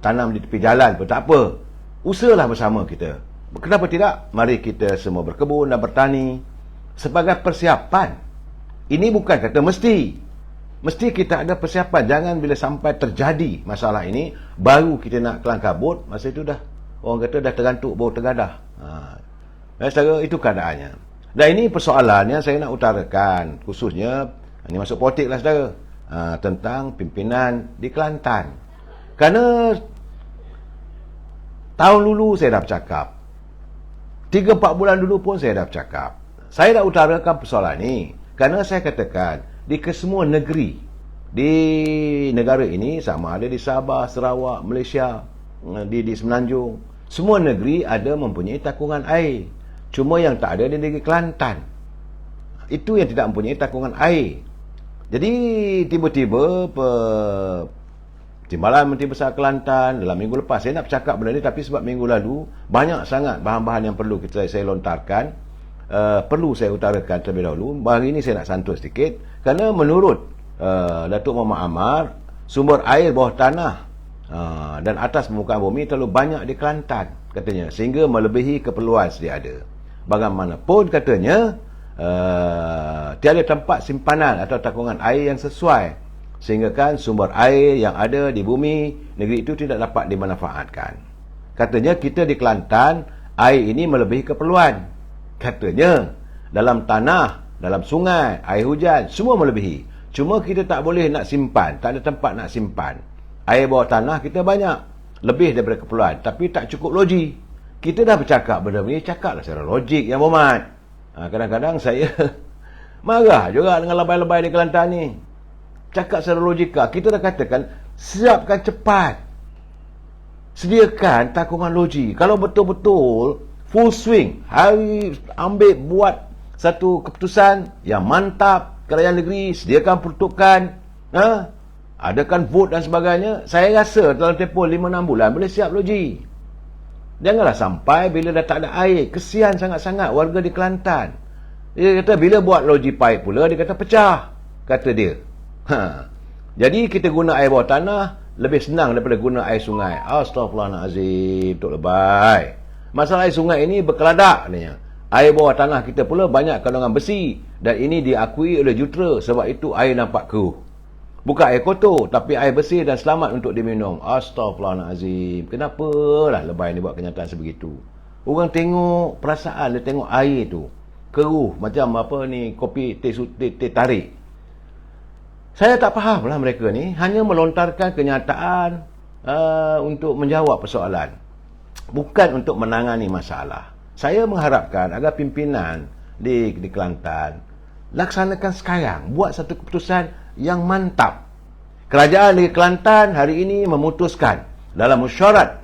tanam di tepi jalan pun tak apa. Usahalah bersama kita. Kenapa tidak? Mari kita semua berkebun dan bertani sebagai persiapan. Ini bukan kata mesti. Mesti kita ada persiapan. Jangan bila sampai terjadi masalah ini baru kita nak kelang kabut. Masa itu dah, orang kata dah tergantuk bau tergadah. Secara itu keadaannya. Dan ini persoalan yang saya nak utarakan, khususnya ini masuk politik lah saudara, tentang pimpinan di Kelantan. Kerana tahun dulu saya dah bercakap, 3-4 bulan dulu pun saya dah bercakap. Saya dah utarakan persoalan ni kerana saya katakan di kesemua negeri di negara ini, sama ada di Sabah, Sarawak, Malaysia, di Semenanjung. Semua negeri ada mempunyai takungan air. Cuma yang tak ada di negeri Kelantan. Itu yang tidak mempunyai takungan air. Jadi tiba-tiba Timbalan Menteri Besar Kelantan dalam minggu lepas, saya nak bercakap benda ni, tapi sebab minggu lalu banyak sangat bahan-bahan yang perlu saya lontarkan, perlu saya utarakan terlebih dahulu. Hari ini saya nak santun sedikit, kerana menurut Datuk Muhammad Amar, sumber air bawah tanah dan atas permukaan bumi terlalu banyak di Kelantan, katanya, sehingga melebihi keperluan sedia ada. Bagaimanapun katanya, tiada tempat simpanan atau takungan air yang sesuai, sehingga kan sumber air yang ada di bumi negeri itu tidak dapat dimanfaatkan. Katanya kita di Kelantan, air ini melebihi keperluan. Katanya dalam tanah, dalam sungai, air hujan, semua melebihi. Cuma kita tak boleh nak simpan, tak ada tempat nak simpan. Air bawah tanah kita banyak, lebih daripada keperluan, tapi tak cukup logi. Kita dah bercakap benda ni, cakaplah secara logik yang bermat. Kadang-kadang saya marah juga dengan lebay-lebay di Kelantan ni. Cakap secara logika, kita dah katakan siapkan cepat, sediakan takungan logi. Kalau betul-betul full swing, hari ambil buat satu keputusan yang mantap, kerajaan negeri sediakan peruntukan, adakan vote dan sebagainya, saya rasa dalam tempoh 5-6 bulan boleh siap logi. Janganlah sampai bila dah tak ada air, kesian sangat-sangat warga di Kelantan. Dia kata bila buat logi pipe pula, dia kata pecah, kata dia. Jadi kita guna air bawah tanah lebih senang daripada guna air sungai. Astaghfirullahalazim, tok lebay. Masalah air sungai ini berkeladak katanya. Air bawah tanah kita pula banyak kandungan besi, dan ini diakui oleh Jutra, sebab itu air nampak keruh. Bukan air kotor, tapi air bersih dan selamat untuk diminum. Astaghfirullahalazim. Kenapalah lebay ni buat kenyataan sebegitu? Orang tengok perasaan, dia tengok air tu keruh macam apa ni, kopi teh tarik. Saya tak faham lah mereka ni, hanya melontarkan kenyataan untuk menjawab persoalan, bukan untuk menangani masalah. Saya mengharapkan agar pimpinan di Kelantan laksanakan sekarang, buat satu keputusan yang mantap. Kerajaan di Kelantan hari ini memutuskan dalam mesyuarat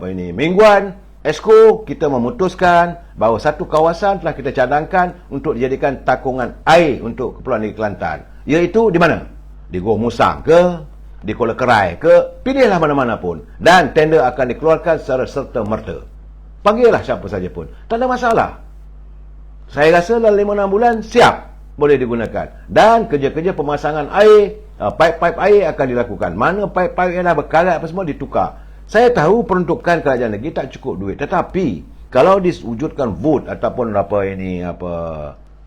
ini mingguan Esko, kita memutuskan bahawa satu kawasan telah kita cadangkan untuk dijadikan takungan air untuk keperluan di Kelantan. Iaitu di mana? Di Gua Musang ke, di Kuala Kerai ke, pilihlah mana-mana pun. Dan tender akan dikeluarkan secara serta-merta. Panggillah siapa saja pun, tak ada masalah. Saya rasa dalam 5-6 bulan siap boleh digunakan. Dan kerja-kerja pemasangan air, pipe-pipe air akan dilakukan. Mana pipe-pipe yang dah berkarat apa semua ditukar. Saya tahu peruntukan kerajaan negeri tak cukup duit, tetapi kalau diwujudkan vote ataupun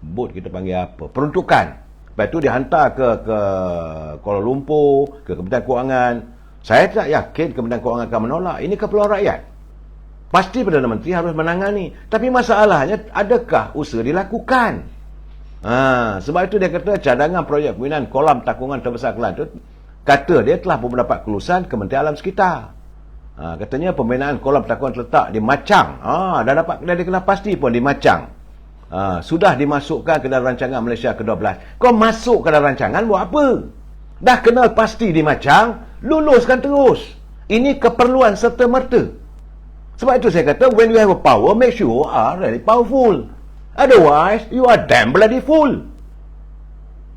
vote kita panggil apa, peruntukan, lepas itu dihantar ke Kuala Lumpur, ke Kementerian Kewangan, saya tak yakin Kementerian Kewangan akan menolak. Ini keperluan rakyat, pasti Perdana Menteri harus menangani. Tapi masalahnya, adakah usaha dilakukan? Sebab itu dia kata cadangan projek pembinaan kolam takungan terbesar Kelantan, kata dia telah pun mendapat kelulusan Kementerian Alam Sekitar. Katanya pembinaan kolam takungan terletak di Macang. Dah dikenal pasti pun di Macang. Sudah dimasukkan ke dalam rancangan Malaysia ke-12. Kau masuk ke dalam rancangan buat apa? Dah kenal pasti di Macang, luluskan terus. Ini keperluan serta-merta. Sebab itu saya kata, when you have a power, make sure you are really powerful. Otherwise, you are damn bloody fool.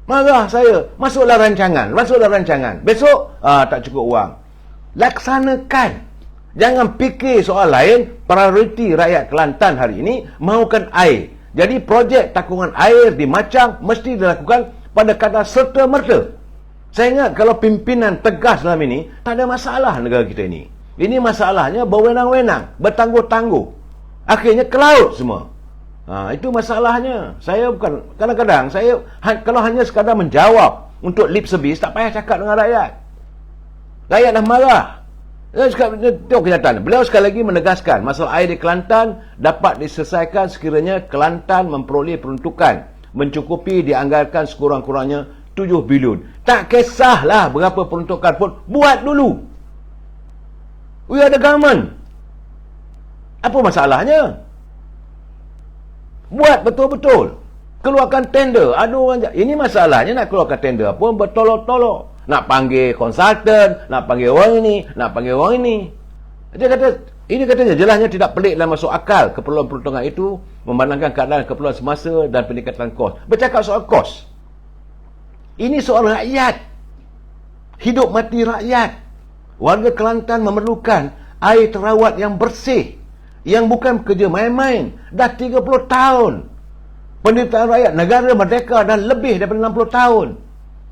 Marah saya. Masuklah rancangan. Besok, tak cukup wang. Laksanakan. Jangan fikir soal lain. Prioriti rakyat Kelantan hari ini mahukan air. Jadi projek takungan air di Macang mesti dilakukan pada kadar serta-merta. Saya ingat kalau pimpinan tegas dalam ini, tak ada masalah negara kita ini. Ini masalahnya berwenang-wenang, bertangguh-tangguh. Akhirnya ke laut semua. Itu masalahnya. Saya bukan, kadang-kadang saya kalau hanya sekadar menjawab untuk lip service, tak payah cakap dengan rakyat. Rakyat dah marah. Tengok kenyataan. Beliau sekali lagi menegaskan masalah air di Kelantan dapat diselesaikan sekiranya Kelantan memperoleh peruntukan mencukupi dianggarkan sekurang-kurangnya 7 bilion. Tak kisahlah berapa peruntukan pun, buat dulu. We are the government. Apa masalahnya? Buat betul-betul. Keluarkan tender. Ada orang, ini masalahnya nak keluarkan tender pun bertolok-tolok. Nak panggil konsultan, nak panggil orang ini, nak panggil orang ini. Dia kata, ini katanya jelasnya tidak pelik dan masuk akal keperluan peruntungan itu memandangkan keadaan keperluan semasa dan peningkatan kos. Bercakap soal kos. Ini soal rakyat. Hidup mati rakyat. Warga Kelantan memerlukan air terawat yang bersih. Yang bukan kerja main-main. Dah 30 tahun. Penderitaan rakyat, negara merdeka dah lebih daripada 60 tahun.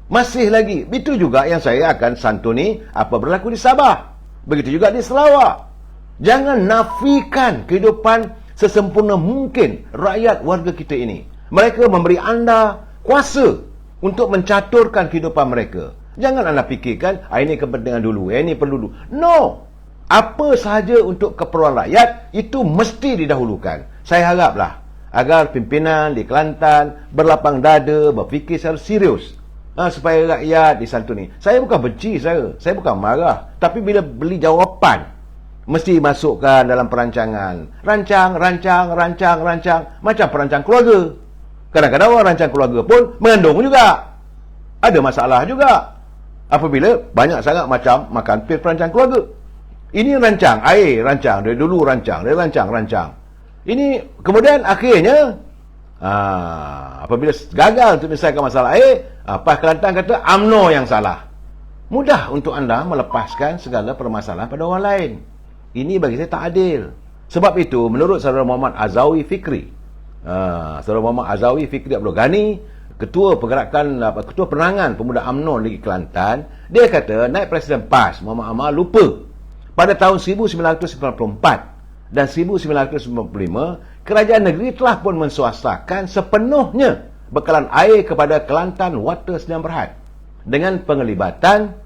Masih lagi. Itu juga yang saya akan santuni apa berlaku di Sabah. Begitu juga di Sarawak. Jangan nafikan kehidupan sesempurna mungkin rakyat warga kita ini. Mereka memberi anda kuasa untuk mencaturkan kehidupan mereka. Jangan anda fikirkan, ini kepentingan dulu, ini perlu dulu. No! Apa sahaja untuk keperluan rakyat, itu mesti didahulukan. Saya haraplah agar pimpinan di Kelantan berlapang dada, berfikir secara serius. Supaya rakyat disantuni. Saya bukan benci saya bukan marah. Tapi bila beli jawapan, mesti masukkan dalam perancangan. Rancang. Macam perancang keluarga. Kadang-kadang orang rancang keluarga pun mengandung juga. Ada masalah juga. Apabila banyak sangat macam makan pil perancang keluarga. Ini rancang, air rancang. Dari dulu rancang. Ini kemudian akhirnya apabila gagal untuk menyelesaikan masalah air, PAS Kelantan kata UMNO yang salah. Mudah untuk anda melepaskan segala permasalahan pada orang lain. Ini bagi saya tak adil. Sebab itu, menurut Saudara Muhammad Azawi Fikri, Saudara Muhammad Azawi Fikri Abdul Ghani, Ketua Penerangan Pemuda UMNO Negeri Kelantan, dia kata naib Presiden PAS Muhammad Amal lupa pada tahun 1994 dan 1995, kerajaan negeri telah pun menswastakan sepenuhnya bekalan air kepada Kelantan Water Sdn Bhd dengan penglibatan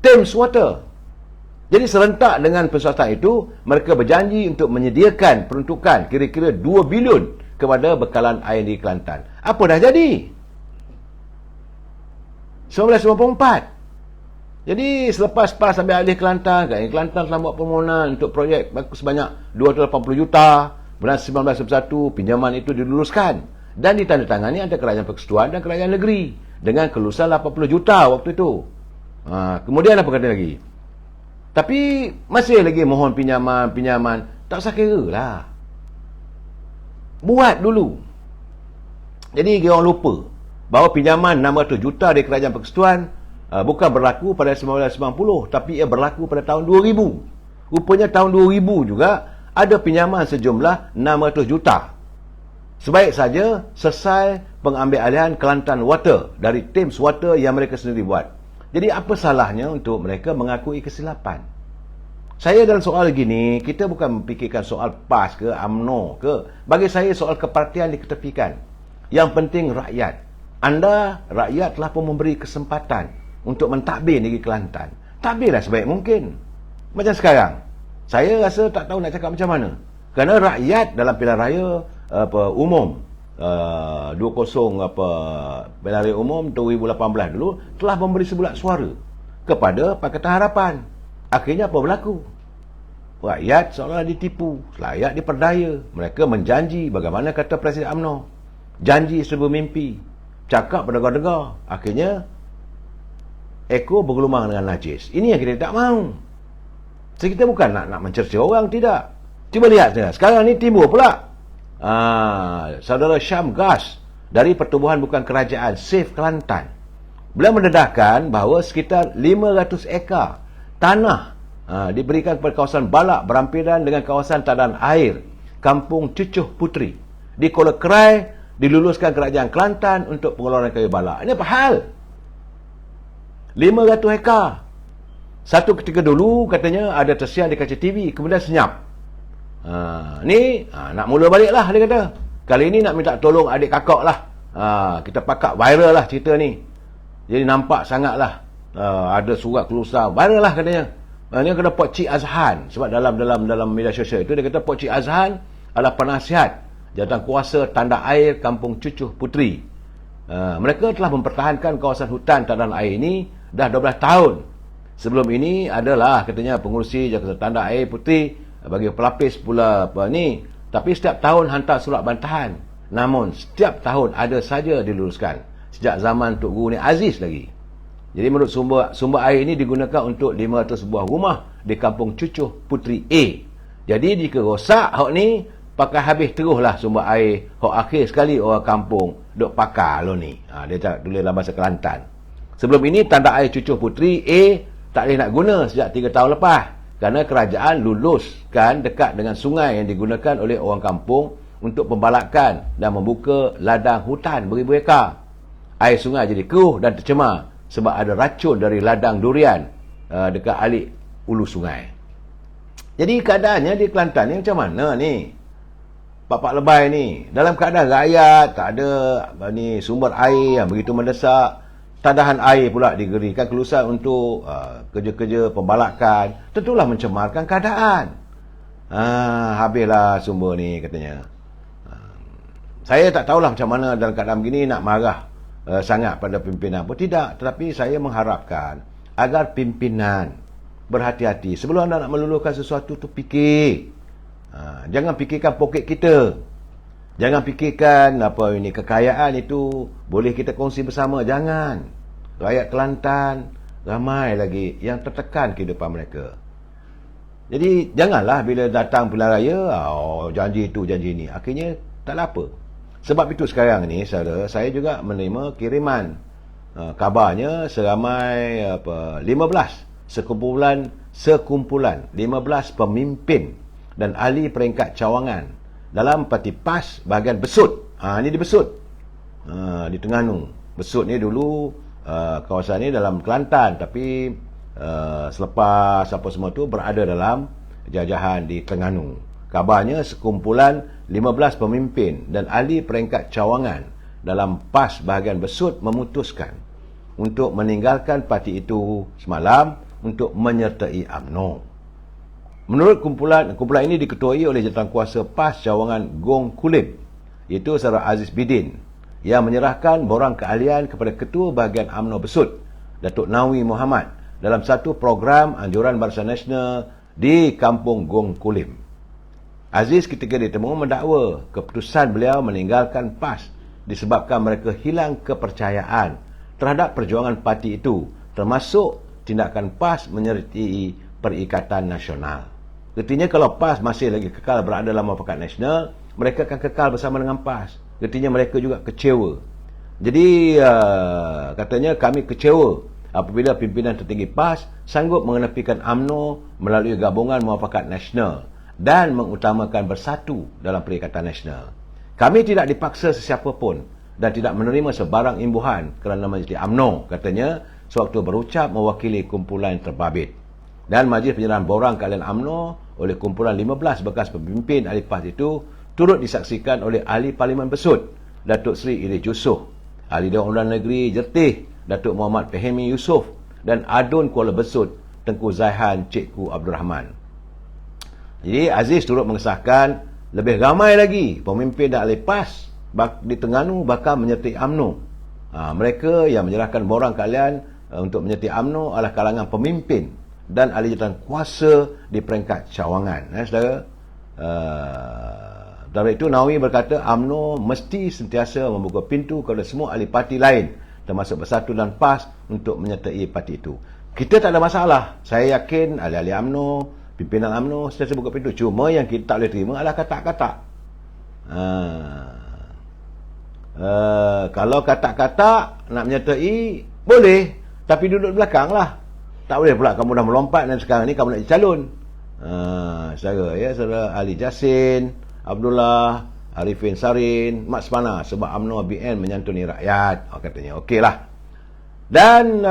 Thames Water. Jadi serentak dengan penswastaan itu, mereka berjanji untuk menyediakan peruntukan kira-kira 2 bilion kepada bekalan air di Kelantan. Apa dah jadi? 1994. Jadi selepas PAS ambil alih Kelantan, Kelantan telah buat permohonan untuk projek sebanyak 280 juta. Bulan 1991, pinjaman itu diluluskan dan ditandatangani antara Kerajaan Persekutuan dan Kerajaan Negeri dengan kelulusan 80 juta waktu itu. Kemudian apa kata lagi? Tapi masih lagi mohon pinjaman. Tak usah kira lah. Buat dulu. Jadi orang lupa bahawa pinjaman 600 juta dari Kerajaan Persekutuan bukan berlaku pada 1990, tapi ia berlaku pada tahun 2000. Rupanya tahun 2000 juga ada pinjaman sejumlah 600 juta. Sebaik saja selesai pengambilalihan Kelantan Water dari Thames Water yang mereka sendiri buat. Jadi apa salahnya untuk mereka mengakui kesilapan? Saya dalam soal gini, kita bukan memfikirkan soal PAS ke UMNO ke. Bagi saya soal kepartian diketepikan. Yang penting rakyat. Anda, rakyat telah pun memberi kesempatan untuk mentadbir negeri Kelantan. Tadbirlah sebaik mungkin. Macam sekarang, saya rasa tak tahu nak cakap macam mana. Kerana rakyat dalam pilihan raya umum 20 pilihan raya umum 2018 dulu telah memberi sebulat suara kepada Pakatan Harapan. Akhirnya apa berlaku? Rakyat seolah ditipu, rakyat diperdaya. Mereka menjanji bagaimana kata Presiden UMNO. Janji serba mimpi. Cakap berdegar-degar. Akhirnya ekor bergelumang dengan najis. Ini yang kita tak mahu. So, kita bukan nak mencerca orang, tidak. Cuba lihat saja. Sekarang ni timbul pula Saudara Syam Gas dari Pertubuhan Bukan Kerajaan Safe Kelantan. Beliau mendedahkan bahawa sekitar 500 ekar tanah diberikan kepada kawasan Balak berampiran dengan kawasan tadan air Kampung Cucuh Puteri di Kuala Kerai diluluskan Kerajaan Kelantan untuk pengeluaran kayu balak. Ini apa hal? 500 hektar. Satu ketika dulu katanya ada tersiar di kaca TV, kemudian senyap. Nak mula balik lah, dia kata. Kali ni nak minta tolong adik kakak lah. Kita pakat viral lah cerita ni. Jadi nampak sangat lah. Ada surat kelulusan viral lah katanya. Dia kata Pok Cik Azhan. Sebab dalam media sosial itu dia kata Pok Cik Azhan adalah penasihat jawatan kuasa tanda air Kampung Cucuh Puteri. Mereka telah mempertahankan kawasan hutan tadan air ini dah 12 tahun. Sebelum ini adalah katanya pengurusi jawatan tanda air Puteri bagi pelapis pula ni. Tapi setiap tahun hantar surat bantahan. Namun setiap tahun ada saja diluluskan. Sejak zaman Tok Guru ni Aziz lagi. Jadi menurut sumber air ini digunakan untuk 500 buah rumah di kampung Cucuh Puteri A. Jadi jika rosak hok ni, pakai habis teruslah sumber air hok akhir sekali orang kampung duk pakar lo ni. Dia tak tulis dalam bahasa Kelantan. Sebelum ini tanda air Cucuh Puteri A tak boleh nak guna sejak 3 tahun lepas kerana kerajaan luluskan dekat dengan sungai yang digunakan oleh orang kampung untuk pembalakan dan membuka ladang hutan beribu ekar. Air sungai jadi keruh dan tercemar sebab ada racun dari ladang durian dekat alik ulu sungai. Jadi keadaannya di Kelantan ni macam mana ni? Pak-pak lebay ni dalam keadaan rakyat tak ada ni sumber air yang begitu mendesak, tadahan air pula diberikan kelulusan untuk kerja-kerja pembalakan, tentulah mencemarkan keadaan. Habislah sumber ni katanya. Saya tak tahulah macam mana dalam keadaan begini nak marah sangat pada pimpinan pun tidak, tetapi saya mengharapkan agar pimpinan berhati-hati sebelum anda nak meluluhkan sesuatu tu fikir. Jangan fikirkan poket kita. Jangan fikirkan apa ini kekayaan itu boleh kita kongsi bersama. Jangan. Rakyat Kelantan ramai lagi yang tertekan kehidupan mereka. Jadi janganlah bila datang pilihan raya, janji itu janji ini, akhirnya tak ada apa. Sebab itu sekarang ni saudara, saya juga menerima kiriman kabarnya seramai 15 sekumpulan 15 pemimpin dan ahli peringkat cawangan dalam parti PAS bahagian Besut. Ini di Besut, di Terengganu. Besut ni dulu kawasan ni dalam Kelantan, tapi selepas apa semua tu berada dalam jajahan di Terengganu. Kabarnya sekumpulan 15 pemimpin dan ahli peringkat cawangan dalam PAS bahagian Besut memutuskan untuk meninggalkan parti itu semalam untuk menyertai UMNO. Menurut kumpulan ini diketuai oleh jawatankuasa PAS cawangan Gong Kulim, iaitu Saudara Aziz Bidin, yang menyerahkan borang keahlian kepada Ketua Bahagian UMNO Besut, Datuk Nawi Muhammad, dalam satu program anjuran Barisan Nasional di Kampung Gong Kulim. Aziz ketika ditemu mendakwa keputusan beliau meninggalkan PAS disebabkan mereka hilang kepercayaan terhadap perjuangan parti itu, termasuk tindakan PAS menyertai Perikatan Nasional. Artinya kalau PAS masih lagi kekal berada dalam Muafakat Nasional, mereka akan kekal bersama dengan PAS. Artinya mereka juga kecewa. Jadi katanya kami kecewa apabila pimpinan tertinggi PAS sanggup mengenepikan UMNO melalui gabungan Muafakat Nasional dan mengutamakan bersatu dalam Perikatan Nasional. Kami tidak dipaksa sesiapa pun dan tidak menerima sebarang imbuhan kerana majlis UMNO, katanya sewaktu berucap mewakili kumpulan terbabit. Dan majlis penyerahan borang keahlian UMNO oleh kumpulan 15 bekas pemimpin ahli PAS itu turut disaksikan oleh ahli Parlimen Besut, Datuk Seri Idris Yusof, ahli Dewan Undangan Negeri Jertih, Datuk Muhammad Fahimi Yusof, dan Adun Kuala Besut, Tengku Zaihan Cikgu Abdul Rahman. Jadi Aziz turut mengesahkan lebih ramai lagi pemimpin dan ahli PAS di Terengganu bakal menyertai UMNO. Mereka yang menyerahkan borang keahlian untuk menyertai UMNO adalah kalangan pemimpin dan ahli jawatan kuasa di peringkat cawangan. Saudara, dari itu Nawi berkata UMNO mesti sentiasa membuka pintu kepada semua ahli parti lain termasuk Bersatu dan PAS untuk menyertai parti itu. Kita tak ada masalah. Saya yakin ahli-ahli UMNO, pimpinan UMNO sentiasa buka pintu. Cuma yang kita tak boleh terima adalah kata-kata. Kalau kata-kata nak menyertai boleh, tapi duduk belakang lah. Tak boleh pula kamu dah melompat dan sekarang ni kamu nak jadi calon. Saudara Ali Jasin, Abdullah, Arifin Sarin, Mak Semana sebab UMNO BN menyantuni rakyat. Katanya okeylah. Dan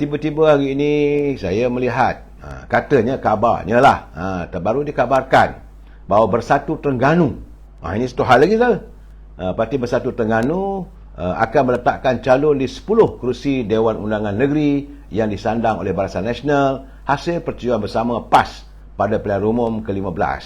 tiba-tiba hari ini saya melihat katanya kabarnya lah terbaru dikabarkan bahawa Bersatu Terengganu, ini satu hal lagi sahaja, Parti Bersatu Terengganu akan meletakkan calon di 10 kerusi Dewan Undangan Negeri yang disandang oleh Barisan Nasional hasil persetujuan bersama PAS pada pilihan umum ke-15.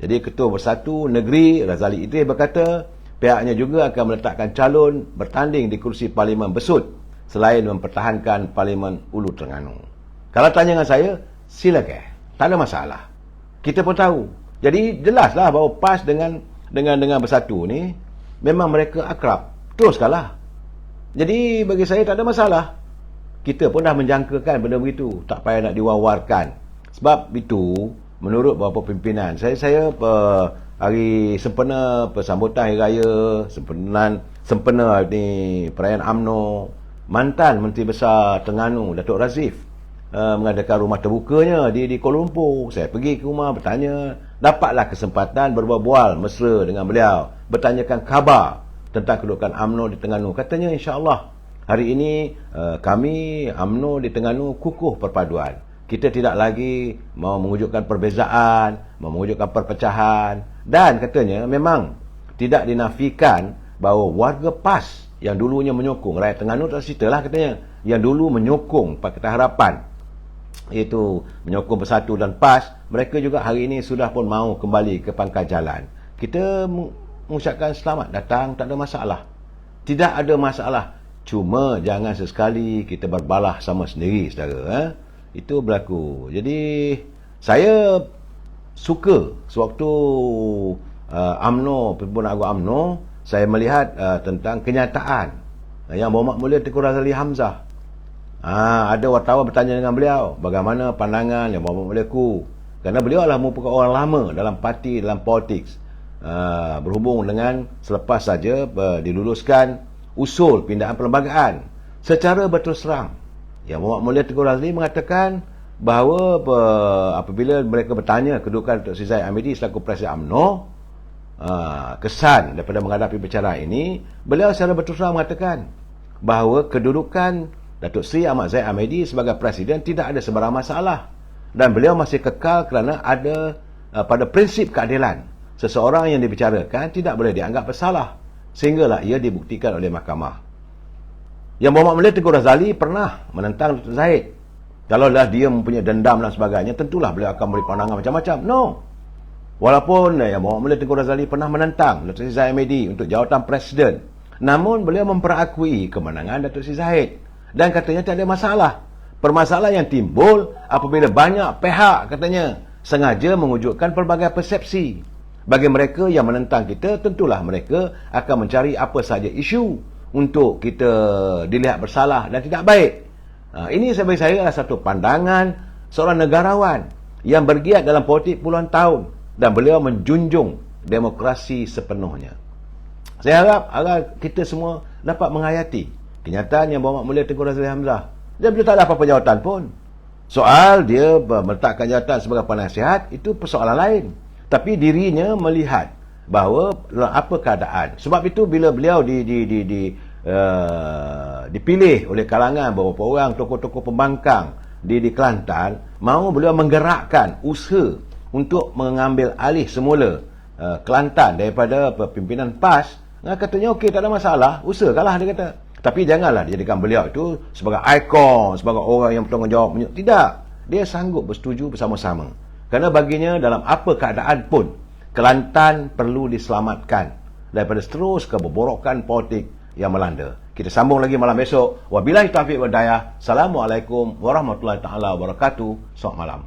Jadi Ketua Bersatu Negeri Razali Idris berkata pihaknya juga akan meletakkan calon bertanding di kerusi Parlimen Besut selain mempertahankan Parlimen Ulu Terengganu. Kalau tanya dengan saya, silakan, tak ada masalah. Kita pun tahu. Jadi jelaslah bahawa PAS dengan Bersatu ni memang mereka akrab. Teruskanlah. Jadi bagi saya tak ada masalah. Kita pun dah menjangkakan benda begitu, tak payah nak diwawarkan. Sebab itu, menurut beberapa pimpinan, saya hari sempena sambutan Hari Raya, sempena ni perayaan UMNO, mantan Menteri Besar Terengganu Datuk Razif mengadakan rumah terbukanya di Kuala Lumpur. Saya pergi ke rumah bertanya, dapatlah kesempatan berbual-bual mesra dengan beliau, bertanyakan khabar tentang kedudukan UMNO di Terengganu. Katanya insya-Allah hari ini kami UMNO di Terengganu kukuh perpaduan. Kita tidak lagi mau mewujudkan perbezaan, mau mewujudkan perpecahan. Dan katanya memang tidak dinafikan bahawa warga PAS yang dulunya menyokong, rakyat Terengganu tak ceritalah katanya, yang dulu menyokong Pakatan Harapan, iaitu menyokong Bersatu dan PAS, mereka juga hari ini sudah pun mahu kembali ke pangkal jalan. Kita mengucapkan selamat datang, tak ada masalah. Tidak ada masalah. Cuma jangan sesekali kita berbalah sama sendiri, saudara. Itu berlaku. Jadi saya suka sewaktu UMNO, Perhimpunan Agung UMNO, saya melihat tentang kenyataan yang Berhormat Mulia Tengku Razali Hamzah. Ada wartawan bertanya dengan beliau, bagaimana pandangan yang Berhormat Mulia ku, kerana beliau adalah merupakan orang lama dalam parti, dalam politik, berhubung dengan selepas saja diluluskan usul pindahan perlembagaan. Secara berterus terang, yang Berhormat Mulia Tengku Razali mengatakan bahawa apabila mereka bertanya kedudukan Datuk Seri Zahid Hamidi selaku Presiden UMNO, kesan daripada menghadapi perbicaraan ini, beliau secara berterus terang mengatakan bahawa kedudukan Datuk Seri Ahmad Zahid Hamidi sebagai Presiden tidak ada sebarang masalah, dan beliau masih kekal kerana ada pada prinsip keadilan. Seseorang yang dibicarakan tidak boleh dianggap bersalah sehinggalah ia dibuktikan oleh mahkamah. Yang Berhormat Mulia Tengku Razali pernah menentang Datuk Zahid. Kalaulah dia mempunyai dendam dan sebagainya, tentulah beliau akan beri pandangan macam-macam. No. Walaupun Yang Berhormat Mulia Tengku Razali pernah menentang Datuk Seri Zahid Hamidi untuk jawatan Presiden, namun beliau memperakui kemenangan Datuk Seri Zahid dan katanya tak ada masalah. Permasalahan yang timbul apabila banyak pihak katanya sengaja mewujudkan pelbagai persepsi. Bagi mereka yang menentang kita, tentulah mereka akan mencari apa saja isu untuk kita dilihat bersalah dan tidak baik. Ini bagi saya adalah satu pandangan seorang negarawan yang bergiat dalam politik puluhan tahun, dan beliau menjunjung demokrasi sepenuhnya. Saya harap kita semua dapat menghayati kenyataan yang Berhormat Mulia Tengku Razali Hamzah. Dia tak ada apa-apa jawatan pun. Soal dia meletakkan jawatan sebagai penasihat, itu persoalan lain. Tapi dirinya melihat bahawa apa keadaan. Sebab itu bila beliau dipilih oleh kalangan beberapa orang tokoh-tokoh pembangkang di Kelantan, mahu beliau menggerakkan usaha untuk mengambil alih semula Kelantan daripada pimpinan PAS. Katanya okey, tak ada masalah, usahakanlah, dia kata. Tapi janganlah dijadikan beliau itu sebagai ikon, sebagai orang yang bertanggungjawab. Tidak, dia sanggup bersetuju bersama-sama. Kerana baginya dalam apa keadaan pun, Kelantan perlu diselamatkan daripada terus keboborokan politik yang melanda. Kita sambung lagi malam besok. Wabillahi taufiq wal hidayah. Assalamualaikum warahmatullahi taala wabarakatuh. Selamat malam.